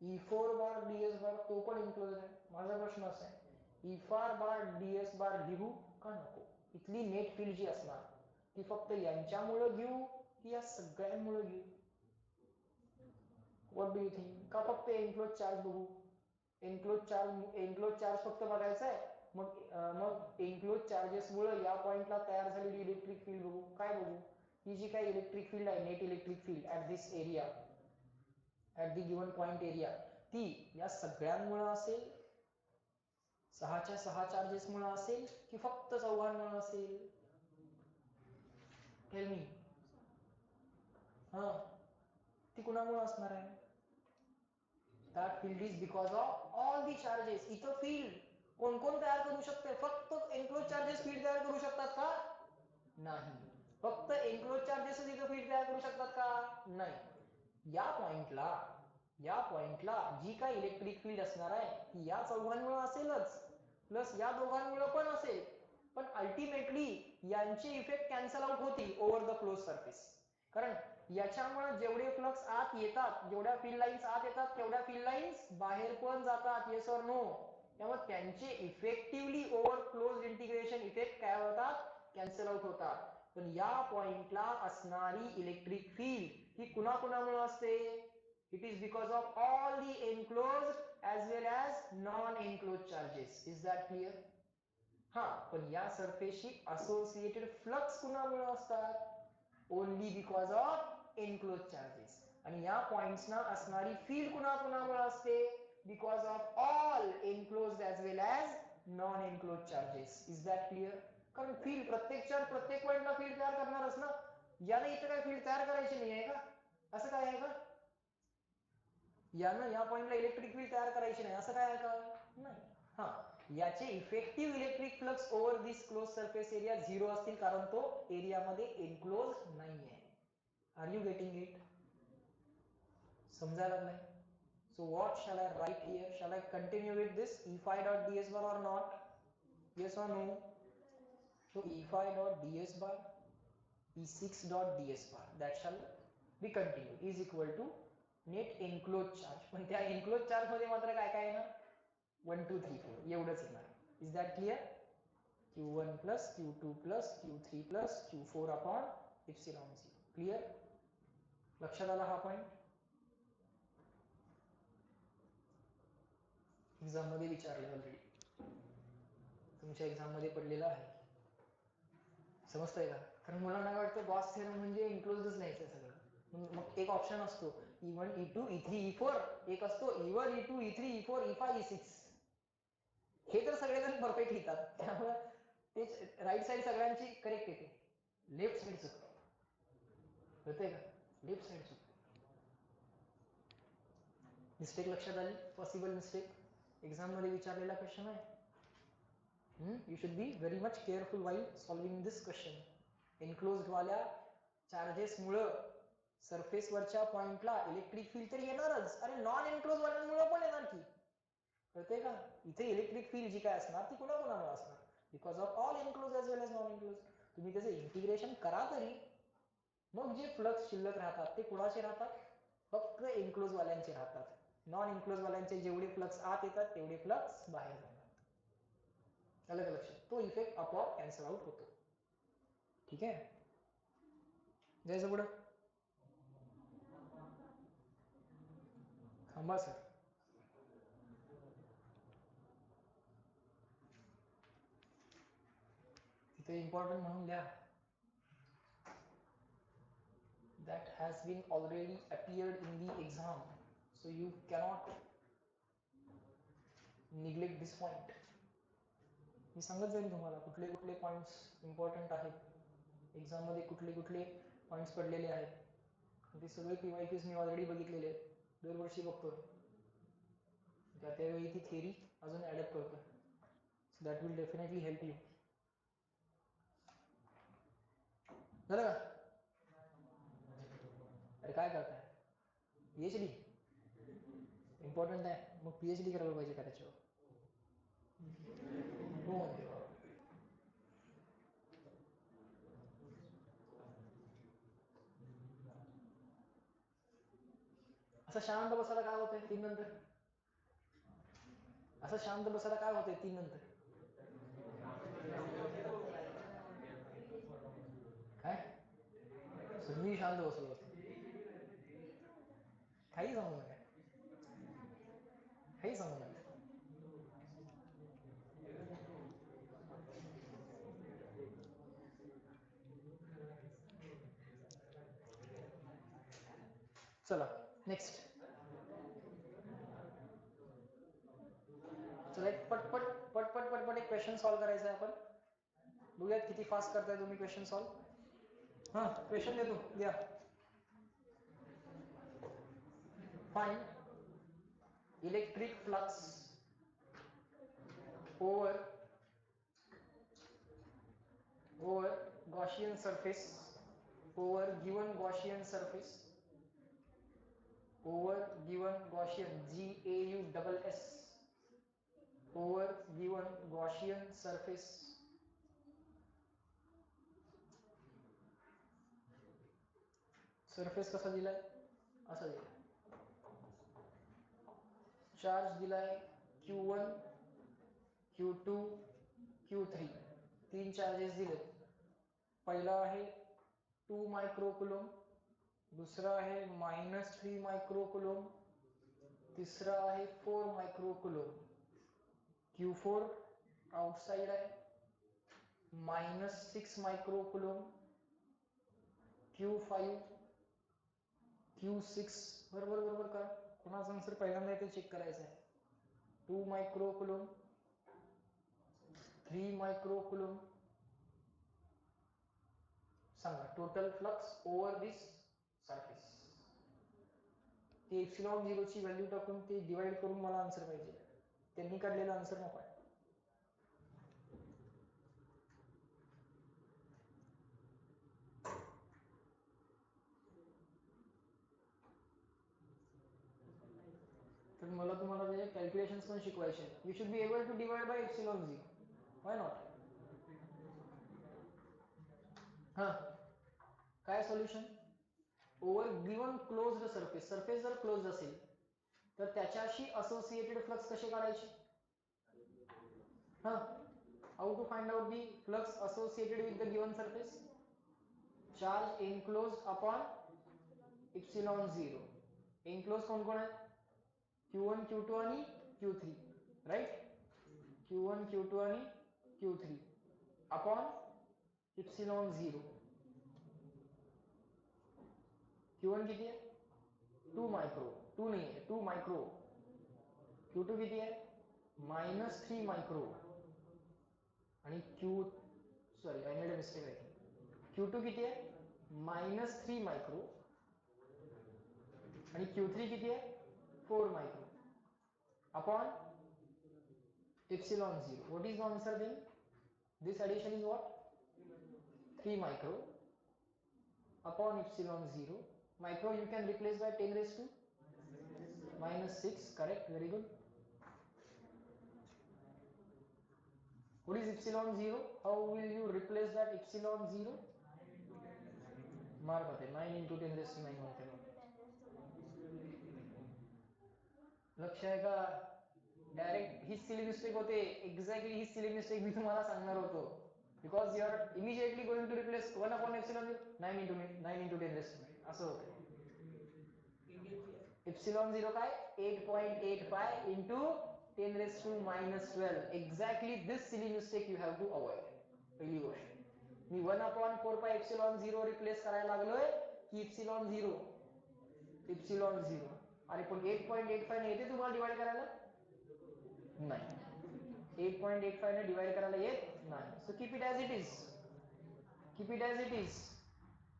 E4 बार ds बार तो पण एनक्लोज आहे. माझा प्रश्न असा आहे, E4 बार ds बार लिहू का नको? इथली नेट फील्ड जी असणार ती फक्त यांच्यामुळे घेऊ की या सगळ्यांमुळे घेऊ? What do you think? का फक्त एनक्लोज चार्ज बघू? एनक्लोज चार्ज फक्त बघायचा आहे. मग एनक्लोज चार्जेस मुळे या पॉइंटला तयार झालेली इलेक्ट्रिक फील्ड बघू. काय बघू? ही जी काही इलेक्ट्रिक फील्ड आहे, net electric field at this area, at the given point area, ती या सगळ्यांमुळे असेल, 6च्या 6 चार्जेस मुळे असेल की फक्त चौघांमुळे असेल? Tell me. ती कुणामुळे असणार आहे? That field is because of all the charges. इथं फील्ड कोण कोण तयार करू शकते? फक्त एनक्लोज चार्जेस फील्ड तयार करू शकतात का? नाही. फक्त एनक्लोज चार्जेस इथं फील्ड तयार करू शकतात का? नाही. या पॉइंटला जी काही इलेक्ट्रिक फील्ड असणार आहे ती या चौघांमुळे असेलच, प्लस या दोघांमुळे पण असेल, पण अल्टिमेटली यांचे इफेक्ट कॅन्सल आउट होतील ओव्हर द क्लोज सरफेस. कारण याच्यामुळे जेवढे फ्लक्स आत येतात, जेवढ्या फील्ड लाईन्स आत येतात तेवढ्या फील्ड लाईन्स बाहेर पण जातात. Yes or no? त्यामुळे त्यांचे effectively over close integration effect काय होतात? कॅन्सल आउट होतात. पण या पॉइंटला असणारी इलेक्ट्रिक फील्ड ही कुणाकुणामुळे असते? It is because of all the enclosed as well as non enclosed charges. Is that clear? पण या सरफेसशी असोसिएटेड फ्लक्स कुणामुळे असतात? Only because of enclose charges. आणि या पॉइंट्सना असणारी फील्ड कुणाकुणामुळे असते? Because of all enclosed as well as non enclose charges. Is that clear? कारण फील्ड प्रत्येक चार्ज प्रत्येक पॉइंटला फील्ड तयार करणारच ना. याने इथं काय फील्ड तयार करायची नाही आहे का? असं काय आहे का? यानं या पॉइंटला इलेक्ट्रिक फील्ड तयार करायची नाही असं काय आहे का? नाही. याचे effective electric flux over this close surface area 0 असतील, कारण तो एरियामध्ये एनक्लोज नाहीये. Are you getting it? समजायला लागलाय? So what shall I write here? Shall I continue with this E5 dot ds bar or not? Yes or no? So E5 dot ds bar, E6 dot ds bar, that shall be continued, is equal to net enclosed charge. पण त्या enclosed charge मध्ये मात्र काय काय येणार? 1 2 3 4 एवढंच येणार. Is that clear? Q1 plus Q2 plus Q3 plus Q4 upon epsilon 0. Clear? लक्षात आला हा पॉइंट? एक्झाम मध्ये विचारले ऑलरेडी, तुमच्या एक्झाम मध्ये पडलेला आहे. समजतंय का? कारण मुलांना काय वाटतं गॉस थेरम म्हणजे एन्क्लोजच लिहायचं सगळं. मग एक ऑप्शन असतो E1 E2 E3 E4, एक असतो E1 E2 E3 E4 E5 E6. हे तर सगळेजण परफेक्ट लिहितात, त्यामुळे ते राईट साइड सगळ्यांची करेक्ट येते, लेफ्ट साइड चुकतो. होते का? लेफ्ट साइड चुकतो. मिस्टेक लक्षात आली? पॉसिबल मिस्टेक एक्झाम मध्ये विचारलेला क्वेश्चन आहे. You should be very much careful while solving this question. Enclosed वाल्या चार्जेस मुळे सरफेस वरच्या पॉइंटला इलेक्ट्रिक फील्ड तर येणारच. अरे नॉन एनक्लोज वाल्यांमुळे पण येणार की. कळतंय का? इथे इलेक्ट्रिक फील्ड जी काय असणार ती कोणाकोणामुळे असणार? Because of all enclose as well as non enclose. तुम्ही त्याचे इंटिग्रेशन करा तरी मग जे फ्लक्स शिल्लक राहतात ते कुणाचे राहतात? फक्त एनक्लोज वाल्यांचे राहतात. नॉन एनक्लोज वाल्यांचे जेवढे फ्लक्स आत येतात तेवढे फ्लक्स बाहेर जातात. अलग लक्षात. तो इफेक्ट आपोआप कॅन्सल आउट होतो. ठीक आहे, जायचं पुढं. थांबा सर. तिथे इम्पॉर्टंट म्हणून लिहा. That has been already appeared in the exam, so you cannot neglect this point. मी सांगत जाईल तुम्हाला कुठले कुठले पॉइंट्स इम्पॉर्टंट आहेत एक्झाम मध्ये, कुठले कुठले पॉइंट्स पडलेले आहेत. ते सगळे PYQs मी ऑलरेडी बघितलेले आहेत, दरवर्षी बघतो. त्यावेळी ती थिअरी अजून ॲडप्ट करतो. So that will definitely help you. झालं का? अरे काय करताय? PhD इम्पॉर्टंट आहे, मग PhD करायला पाहिजे का त्याच्यावर? हो म्हणते बाबा. असं शांत बसायला काय होतंय 3 नंतर? असं शांत बसायला काय होतंय 3 नंतर? काय सगळी शांत बसलो होतो, काही सांगू नका, काही सांगू नका. चला नेक्स्ट. चला एक पटपट पटपट पटपट एक क्वेश्चन सॉल्व करायचा आहे आपण. बघूयात किती फास्ट करताय तुम्ही क्वेश्चन सॉल्व. हा क्वेश्चन देतो, द्या. Find electric flux over Gaussian surface, over given Gaussian surface, over given Gaussian GAUSS, over given Gaussian surface. Surface कसा दिलाय? असा दिलाय. चार्ज दिलाय Q1 Q2 Q3, 3 चार्जेस दिले. पहिला आहे 2 मायक्रोकुलम, दूसरा है -3 माइक्रोकुलम, तीसरा है 4 माइक्रोकुलम. Q4 आउटसाइड है -6 माइक्रोकुलम, Q5 Q6 बरोबर बरोबर का? कोणाचं आन्सर पहिल्यांदा इथे चेक करायचं आहे. 2 माइक्रोकुलम, 3 माइक्रोकुलम. सांगा टोटल फ्लक्स ओव्हर दिस सरफेस. ते एप्सिलॉन 0 ची व्हॅल्यू टाकून ते डिवाइड करून मला आन्सर पाहिजे. त्यांनी काढलेला आन्सर नको आहे. तर मला तुम्हाला ते कॅल्क्युलेशन्स पण शिकवायचे. You should be able to divide by epsilon 0. Why not? हा काय solution? Over given closed surface, surface जर क्लोज्ड असेल तर त्याच्याशी असोसिएटेड फ्लक्स कसे काढायचे? हा how to find out the flux associated with the given surface? Charge enclosed upon epsilon 0. Enclose कोण कोण आहे? Q1 Q2 आणि Q3, राईट? Q1 Q2 आणि Q3 अपॉन एप्सिलॉन 0. Q1 किती आहे? 2 मायक्रो, 2 नहीं है, 2 माइक्रो. Q2 किती आहे? -3 माइक्रो. आणि sorry I made a mistake I think. Q2 किती आहे? -3 माइक्रो. आणि Q3 किती आहे? 4 micro upon epsilon 0. What is the answer then? This addition is what? 3 micro upon epsilon 0. Micro you can replace by 10 raised to minus 6. Correct, very good. What is epsilon 0? How will you replace that epsilon 0? Mark होते 9 into 10 raised to 9 होते हैं. लक्ष आहे का? Direct ही silly mistake होते. Exactly ही silly mistake मी तुम्हाला सांगणार होतो. Because you are immediately going to replace 1 upon epsilon 0, 9 into 10 raised to 9. असं होतं. epsilon 0 काय? 8.85 into 10 raised to minus 12. Exactly this silly mistake you have to avoid. पहिली गोष्ट. मी 1 upon 4 pi epsilon 0 replace करायला लागलोय की epsilon 0. आणि पण 8.85 ने येते तुम्हाला डिवाइड करायला? नाही. 8.85 ने डिवाइड करायला येत नाही. So keep it as it is. Keep it as it is.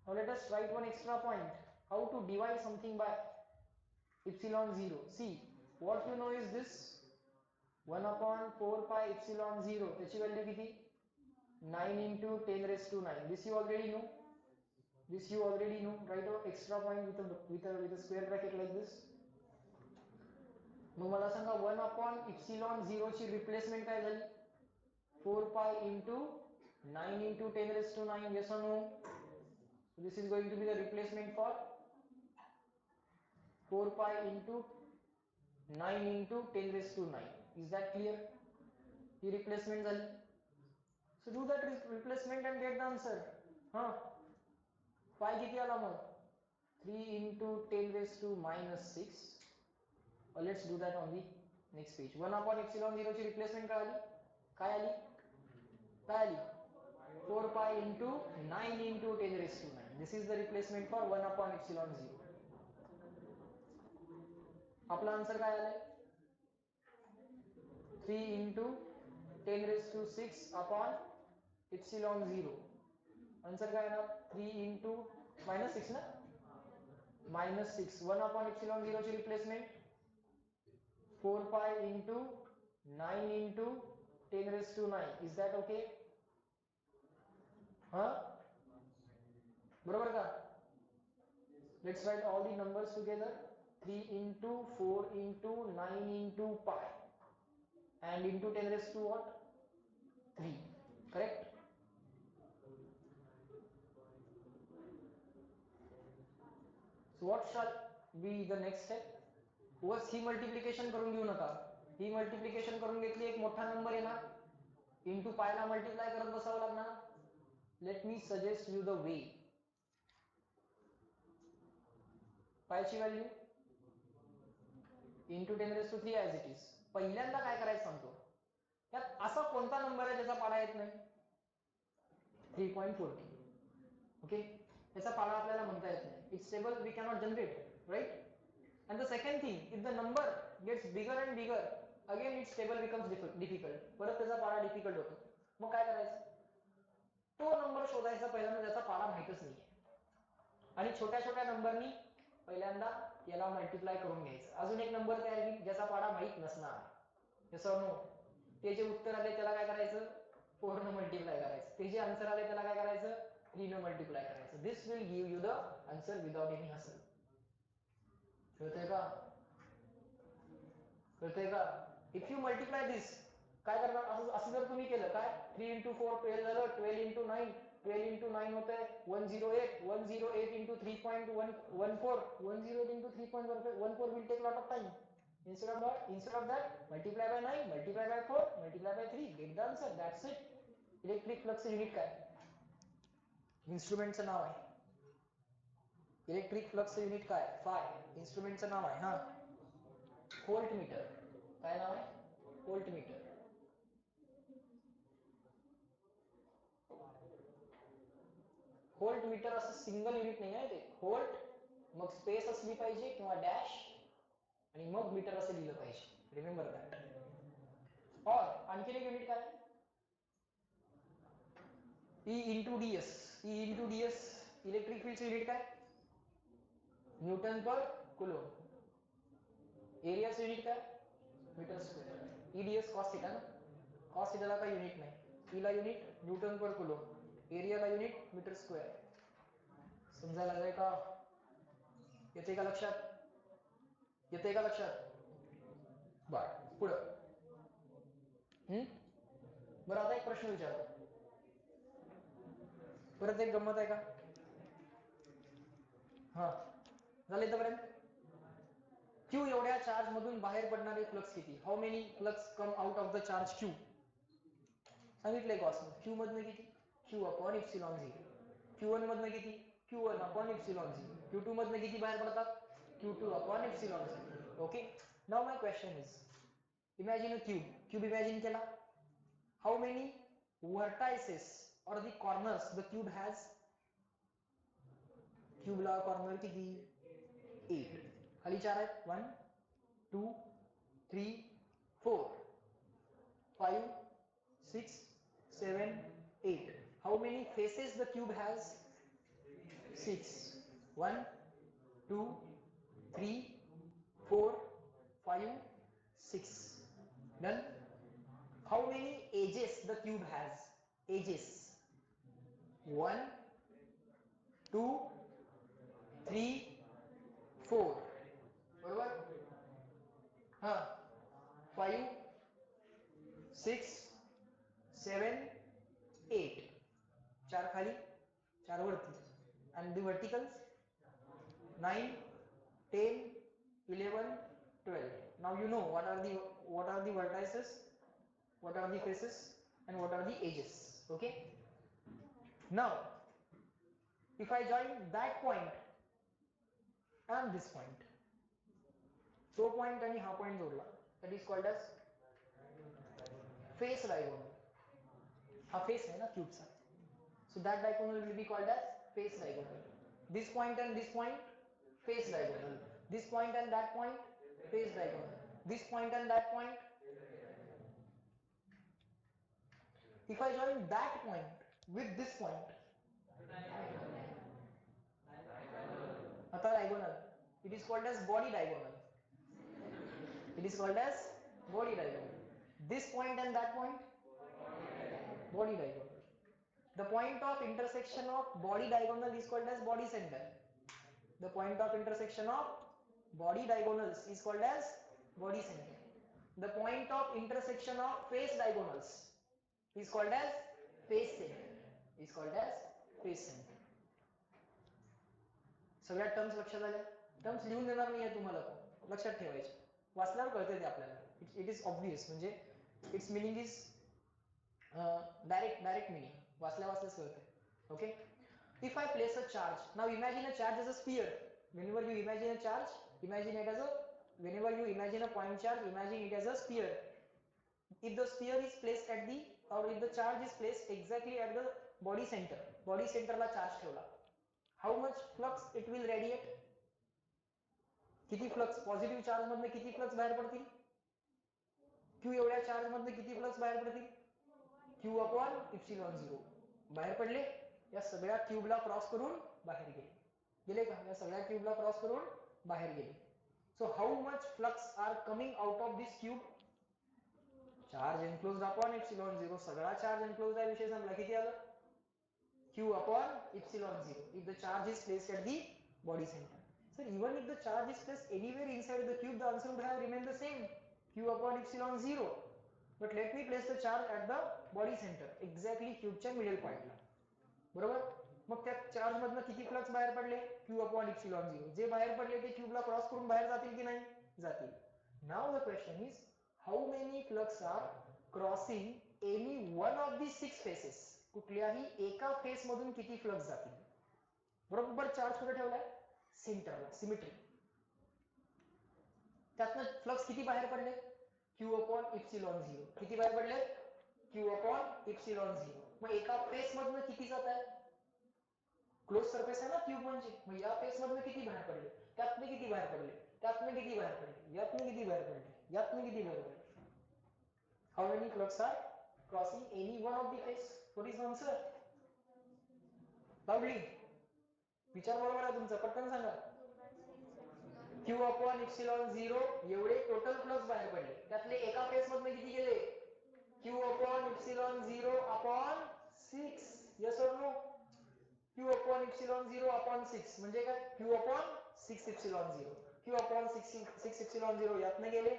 Now let us write one extra point. How to divide something by epsilon 0. See, what you know is this. 1 upon 4 pi epsilon 0. त्याची value किती? 9 into 10 raised to 9. This you already know. Write an extra point with a square bracket like this. मग मला सांगा 1 upon epsilon 0 ची replacement काय झाली? 4 pi into 9 into 10 raised to 9. Yes or no? So this is going to be the replacement for 4 pi into 9 into 10 raised to 9. Is that clear? He replacement झाली. So do that replacement and get the answer. Pi किती आला मग? 3 into 10 raised to minus 6. Let's do that on the next page. 1 upon epsilon 0 ची replacement काय आली? 4 pi into 9 into 10 raised to 9. This is the replacement for 1 upon epsilon 0. आपला answer काय आलाय? 3 into 10 raised to 6 upon epsilon 0. Answer काय येणार? 3 into minus 6 ना? Minus 6. 1 upon epsilon 0 ची replacement 4 pi into 9 into 10 raised to 9. Is that okay? बरोबर का? Let's write all the numbers together. 3 into 4 into 9 into pi and into 10 raised to what? 3. Correct? So what shall be the next step? उगाच ही multiplication करून घेऊ नका. ही multiplication करून घेतली एक मोठा नंबर येणार. इंटू पाय ला मल्टिप्लाय करत बसावं लागणार. Let me suggest you the way. पायची value into 10 raised to 3 as it is. पहिल्यांदा काय करायचं सांगतो. यात असा कोणता नंबर आहे ज्याचा पाडा येत नाही? 3.40. ओके, त्याचा पाडा आपल्याला म्हणता येत नाही. It's table we cannot generate, right? And the second thing, if the number gets bigger and bigger, again its table becomes difficult. परत त्याचा पाडा डिफिकल्ट होतो. मग काय करायचं? तो नंबर शोधायचा पहिल्यांदा ज्याचा पाडा माहितच नाहीये. आणि छोट्या छोट्या नंबरनी पहिल्यांदा याला मल्टिप्लाय करून घ्यायचं. अजून एक नंबर तयार होईल ज्याचा पाडा माहित नसणार. Yes or no? ते जे उत्तर आले त्याला काय करायचं? 4 ने मल्टिप्लाय करायचं. ते जे आन्सर आले त्याला काय करायचं? 3 ने मल्टिप्लाय करायचं. This will give you the answer without any hassle. कळतंय का? इफ यू मल्टिप्लाय दिस, काय करणार? असं जर तुम्ही केलं काय? 3 into 4 12 झालं. 12 into 9 12 into 9 होतंय 108. 108 into 3.14 108 into 3.14 will take lot of time. Instead of that, multiply by 9, multiply by 4, multiply by 3, get the answer. That's it. Electric flux unit काय? इन्स्ट्रुमेंटचं नाव आहे. इलेक्ट्रिक फ्लक्स युनिट काय? फाय. इन्स्ट्रुमेंटचं नाव आहे व्होल्ट मीटर. काय नाव आहे? Voltmeter. व्होल्ट मीटर असं सिंगल युनिट नाही आहे ते. व्होल्ट, मग स्पेस असली पाहिजे किंवा डॅश, आणि मग मीटर असं लिहिलं पाहिजे. Remember that. और आणखी एक युनिट काय? E into ds. E into ds electric फील्डचं युनिट काय? Newton per coulomb. एरियाचं युनिट काय? Metre square. E ds cos theta ना. कॉस थीटाला काही युनिट नाही, ई ला युनिट न्यूटन पर कुलोम, एरियाला युनिट मीटर स्क्वेअर. समजायला लागेल का? येते का लक्षात? येते का लक्षात? बर पुढं. बरं आता एक प्रश्न विचारतो, परत एक गंमत आहे का? हा झालं इथपर्यंत. क्यू एवढ्या चार्ज मधून बाहेर पडणारे फ्लक्स किती? How many flux come out of the charge Q? सांगितलंय गॉसने. क्यू मधनं किती? Q upon epsilon zero. Q1 मधनं किती? Q1 upon epsilon zero. Q2 मधनं किती बाहेर पडतात? Q2 upon epsilon zero. Okay. Now my question is, imagine a cube. Cube imagine केला. How many vertices or the corners the cube has? Cube ला corner किती? 8. खाली 4 आहेत. 1 2 3 4 5 6 7 8. How many faces the cube has? 6. 1 2 3 4 5 6. Done. How many edges the cube has? Edges. 1 2 3 4. बरोबर? हाँ 5 6 7 8. 4 खाली 4 वरती. And the verticals 9 10 11 12. Now you know what are the vertices, what are the faces, and what are the edges. Okay. Now if I join that point and this point, तो point आणि हा point जोडला, that is called as face diagonal. हा face है ना cube चा, so that diagonal will be called as face diagonal. This point and this point, face diagonal. This point and that point, face diagonal. This point and that point. If I join that point with this point, diagonal, it is called as body diagonal. It is called as body diagonal. This point and that point, body diagonal. The point of intersection of body diagonal is called as body center. The point of intersection of body diagonals is called as body center. The point of intersection of face diagonals is called as face center. Is called as face center. सगळ्या terms लक्षात आल्या? Terms लिहून देणार नाहीये तुम्हाला, लक्षात ठेवायचे. वाचल्यावर कळते ते आपल्याला. इट इज ऑब्वियस, म्हणजे it's meaning is direct meaning. वाचल्याच कळते. Okay. If I place a charge, now imagine a charge as a sphere. Whenever you imagine a charge, imagine it as a, whenever you imagine a point charge, imagine it as a sphere. If the sphere is placed at the, or if the charge is placed exactly at the body center ला charge ठेवला, how much flux it will radiate? किती flux? Positive charge मधनं किती flux बाहेर पडतील? Q एवढ्या charge मधनं किती फ्लक्स बाहेर पडतील? Q upon epsilon zero. बाहेर पडले, या सगळ्या क्यूबला क्रॉस करून बाहेर गेले का? या सगळ्या क्यूबला क्रॉस करून बाहेर गेले. So how much flux are coming out of this cube? Charge enclosed upon epsilon zero. सगळा चार्ज एनक्लोज्ड आहे, विषय संपला. किती आलं? Q upon epsilon zero. If the charge is placed at the body center. So even if the charge is placed anywhere inside the cube, the answer would have remained the same. Q upon epsilon zero. But let me place the charge at the body center, exactly cube च्या middle point ला. बरोबर? मग त्या charge मधनं किती flux बाहेर पडले? Q upon epsilon zero. जे बाहेर पडले ते क्यूबला क्रॉस करून बाहेर जातील की नाही? जातील. Now the question is, how many flux are crossing any one of these 6 faces? कुठल्याही एका फेस मधून किती फ्लक्स जातील? बरोबर चार्ज कुठे ठेवलाय? सेंटरला, सिमेट्री. त्यातनं फ्लक्स किती बाहेर पडले? Q upon epsilon zero. किती बाहेर पडले? Q upon epsilon zero. मग एका फेस मधनं किती जात आहे? क्लोज सरफेस आहे ना क्यूब म्हणजे. मग या फेस मधनं किती बाहेर पडले? त्यातनं किती बाहेर पडले? त्यातनं किती बाहेर पडले? यातनं किती बाहेर पडले? यातनं किती बाहेर पडले? How many flux are crossing any one of the face? What is the answer? Loudly. विचार बरोबर आहे तुमचा, पटकन सांगा. Q अपॉन इप्सिलॉन झिरो एवढे टोटल फ्लक्स बाहेर पडले. त्यातले एका फेस मधनं किती गेले? Q upon epsilon 0 upon 6. Yes or no? Q upon epsilon 0 upon 6 म्हणजे काय? Q upon 6 epsilon 0. Q upon 6 epsilon 0 यातनं गेले.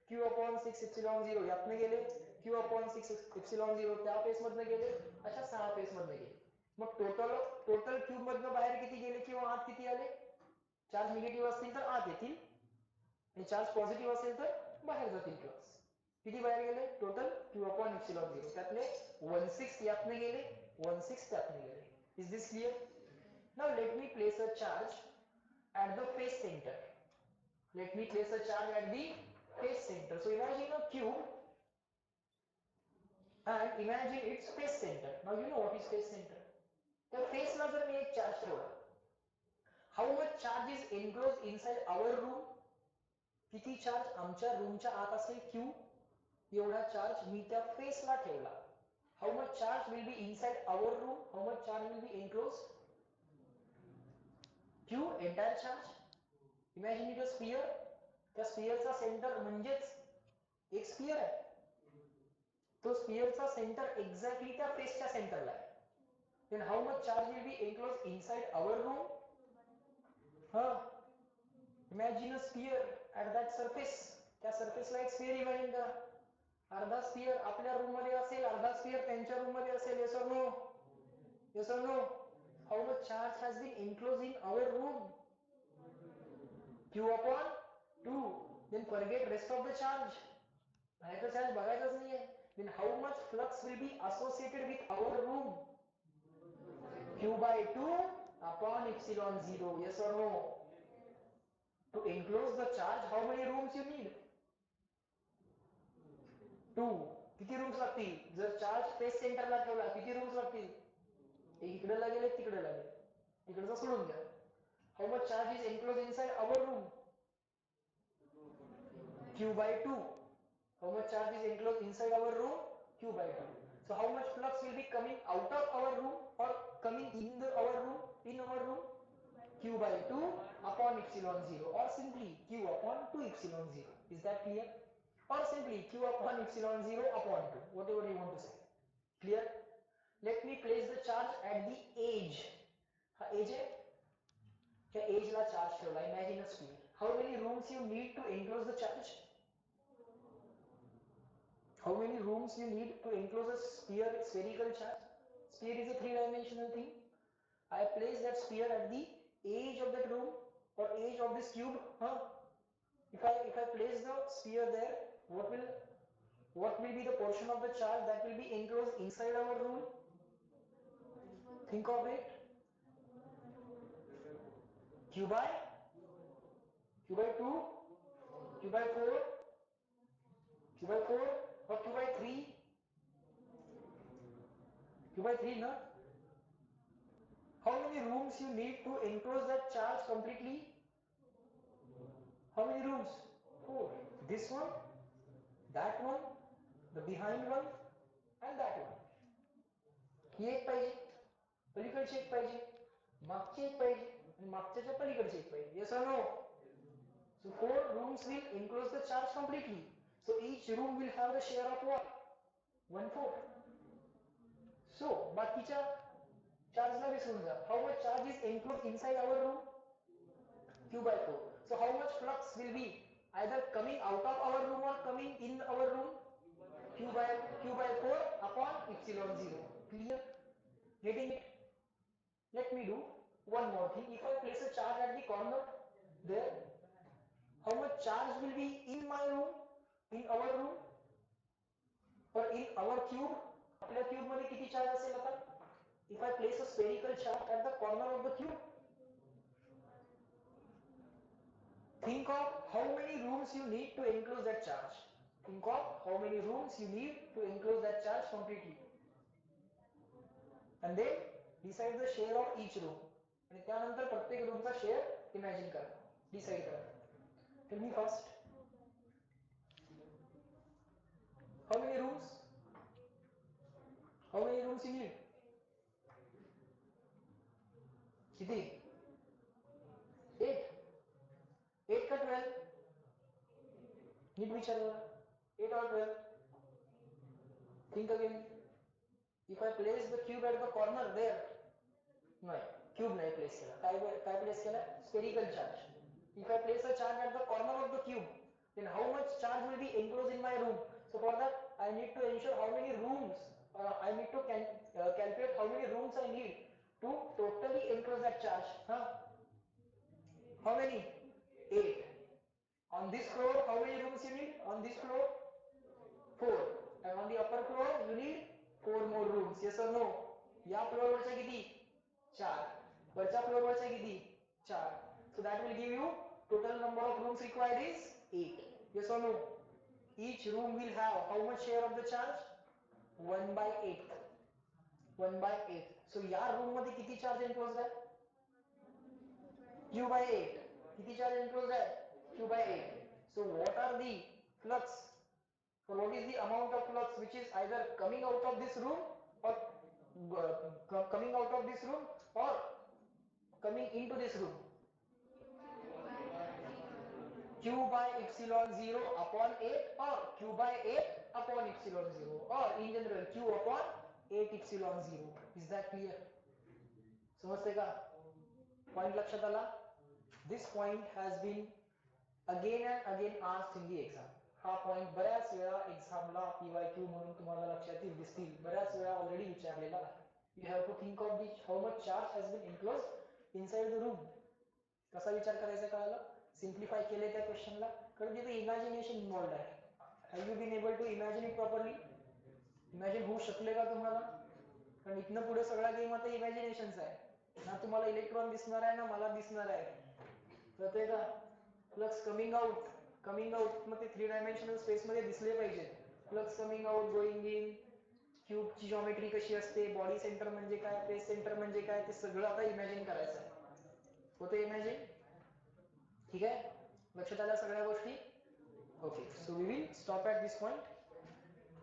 Q upon 6 epsilon 0 यातनं गेले. Q upon 6 epsilon 0 त्या पेस मधनं गेले. अशा 6 पेस मधनं गेले. मग टोटल क्यूब मधनं बाहेर किती गेले किंवा आत किती आले? चार्ज निगेटिव्ह असतील तर आत येतील आणि चार्ज पॉझिटिव्ह असेल तर बाहेर जातील क्लास. किती बाहेर गेले? टोटल Q upon epsilon 0 त्यातले 1/6 यातनं गेले, 1/6 त्यातनं गेले. Is this clear? Now let me place a charge at the face center. Let me place a charge at the face center. So imagine a cube and imagine its face center. Now you know what is face center. तर face ला जर मी एक charge ठेवला, how much charge is enclosed inside our room? किती charge आमच्या रूमच्या आत असेल Q? एवढा चार्ज मी त्या फेस ला ठेवला. How much charge will be inside our room? How much charge will be enclosed? Q entire charge. Imagine it a sphere. त्या स्फिअरचा centre म्हणजेच एक स्फिअर आहे. तो स्फिअरचा सेंटर एक्झॅक्टली त्या फेसच्या सेंटरला आहे. Then how much charge will be enclosed inside our room? Imagine a sphere at that surface. त्या सरफेसला एक स्फिअर इमॅजिन करा. अर्धा स्फिअर आपल्या रूम मध्ये असेल, अर्धा स्फिअर त्यांच्या रूम मध्ये असेल. Yes or no? Yes or no? How much charge has been enclosed in our room? Q upon 2. Then forget rest of the charge. बाहेरचा चार्ज बघायचाच नाहीये. Then how much flux will be associated with our room? Q by 2 upon epsilon 0. Yes or no? To enclose the charge, how many rooms you need? 2. किती rooms लागतील? जर charge face सेंटरला ठेवला किती rooms लागतील? एक इकडे लागेल, एक तिकडे लागेल. इकडचा सोडून द्या. How much charge is enclosed inside our room? Q by 2. How much charge is enclosed inside our room? Q by 2. So how much flux will be coming out of our room or coming in our room? In our room? Q by 2 upon epsilon 0 or simply Q upon 2 epsilon 0. Is that clear? Or simply Q upon epsilon 0 upon 2. Whatever you want to say. Clear? Let me place the charge at the edge. हा edge है? क्या edge ला charge ठेवला? Imagine a sphere. How many rooms you need to enclose the charge? How many rooms you need to enclose a spherical charge? Sphere is a three-dimensional thing. I place that sphere at the edge of that room or edge of this cube. If I place the sphere there, what will be the portion of the charge that will be enclosed inside our room? Think of it. Q by 2, Q by 4, Q by 4 or Q by 3? Q by 3, no? How many rooms you need to enclose that charge completely? How many rooms? 4. This one, that one, the behind one, and that one. ही एक पाहिजे, पलीकडची एक पाहिजे, मागची एक पाहिजे आणि मागच्याच्या पलीकडची एक पाहिजे. Yes or no? So 4 rooms will enclose the charge completely. So each room will have the share of what? 1/4. So बाकीच्या चार्जला विसरून जा. How much charge is enclosed inside our room? Q by 4. So how much flux will be either coming out of our room or coming in our room? Q by 4 upon epsilon 0. Clear? Getting it? Let me do one more thing. If I place a charge at the corner there, how much charge will be in my room, in our room, or in our cube? आपल्या cube मध्ये किती charge असेल आता? If I place a spherical charge at the corner of the cube, think of how many rooms you need to enclose that charge. Think of how many rooms you need to enclose that charge completely. And then decide the share of each room. आणि त्यानंतर प्रत्येक रूमचा share imagine करा, decide करा. Tell me first. How many rooms? How many rooms you need? किती? 8. 8 का 12? नीट विचार करा. 8 or 12? Think again. If I place the cube at the corner there, नाही, cube नाही place केला. काय place केला? Spherical charge. If I place a charge at the corner of the cube, then how much charge will be enclosed in my room? So for that, I need to ensure how many rooms. I need to calculate how many rooms I need to totally enclose that charge. Huh? How many? 8. On this floor, how many rooms you need? On this floor, 4. And on the upper floor, you need 4 more rooms. Yes or no? या floor वरच्या किती? 4. वरच्या floor वरच्या किती? 4. So that will give you total number of rooms required is 8. Yes or no? Each room will have how much share of the charge? 1/8. 1/8. So या room मध्ये किती charge enclosed आहे? Q/8. किती चार्ज enclosed आहे? Q/8. So what are the flux? So what is the amount of flux which is either coming out of this room or coming out of this room or coming into this room? Q/epsilon 0 upon 8 or Q/8 upon epsilon 0 or in general Q upon 8 epsilon 0. Is that clear? समजते का? Point लक्षात आला? This point has been again and again asked in the exam. हा point बऱ्याच वेळा एक्झामला PYQ म्हणून तुम्हाला लक्षात येईल दिसतील. बऱ्याच वेळा ऑलरेडी विचारलेला आहे. You have to think of the how much charge has been enclosed inside the room. कसा विचार करायचा कळालं? सिम्प्लिफाय केले त्या क्वेश्चनला, कारण तिथे इमॅजिनेशन इन्व्हॉल्व्ड आहे. Have you been able to imagine it properly? Imagine होऊ शकले का तुम्हाला? कारण इथनं पुढे सगळा गेम आता इमॅजिनेशनचा आहे. ना तुम्हाला इलेक्ट्रॉन दिसणार आहे ना मला दिसणार आहे. कळतंय का? फ्लक्स कमिंग आउट मग ते 3 डायमेन्शनल स्पेस मध्ये दिसले पाहिजे. Flux coming out, going in, क्यूबची जिओमेट्री कशी असते, बॉडी सेंटर म्हणजे काय, फेस सेंटर म्हणजे काय, ते सगळं आता इमॅजिन करायचं आहे. होते इमॅजिन? ठीक आहे? लक्षात आल्या सगळ्या गोष्टी? Okay, so we will stop at this point.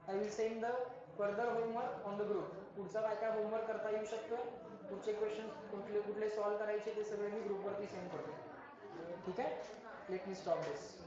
I will send the further homework on the group. पुढचा काय काय होमवर्क करता येऊ शकतो, पुढचे क्वेश्चन कुठले सॉल्व्ह करायचे ते सगळे मी ग्रुपवरती सेंड करतो. ठीक आहे? लेट मी स्टॉप दिस.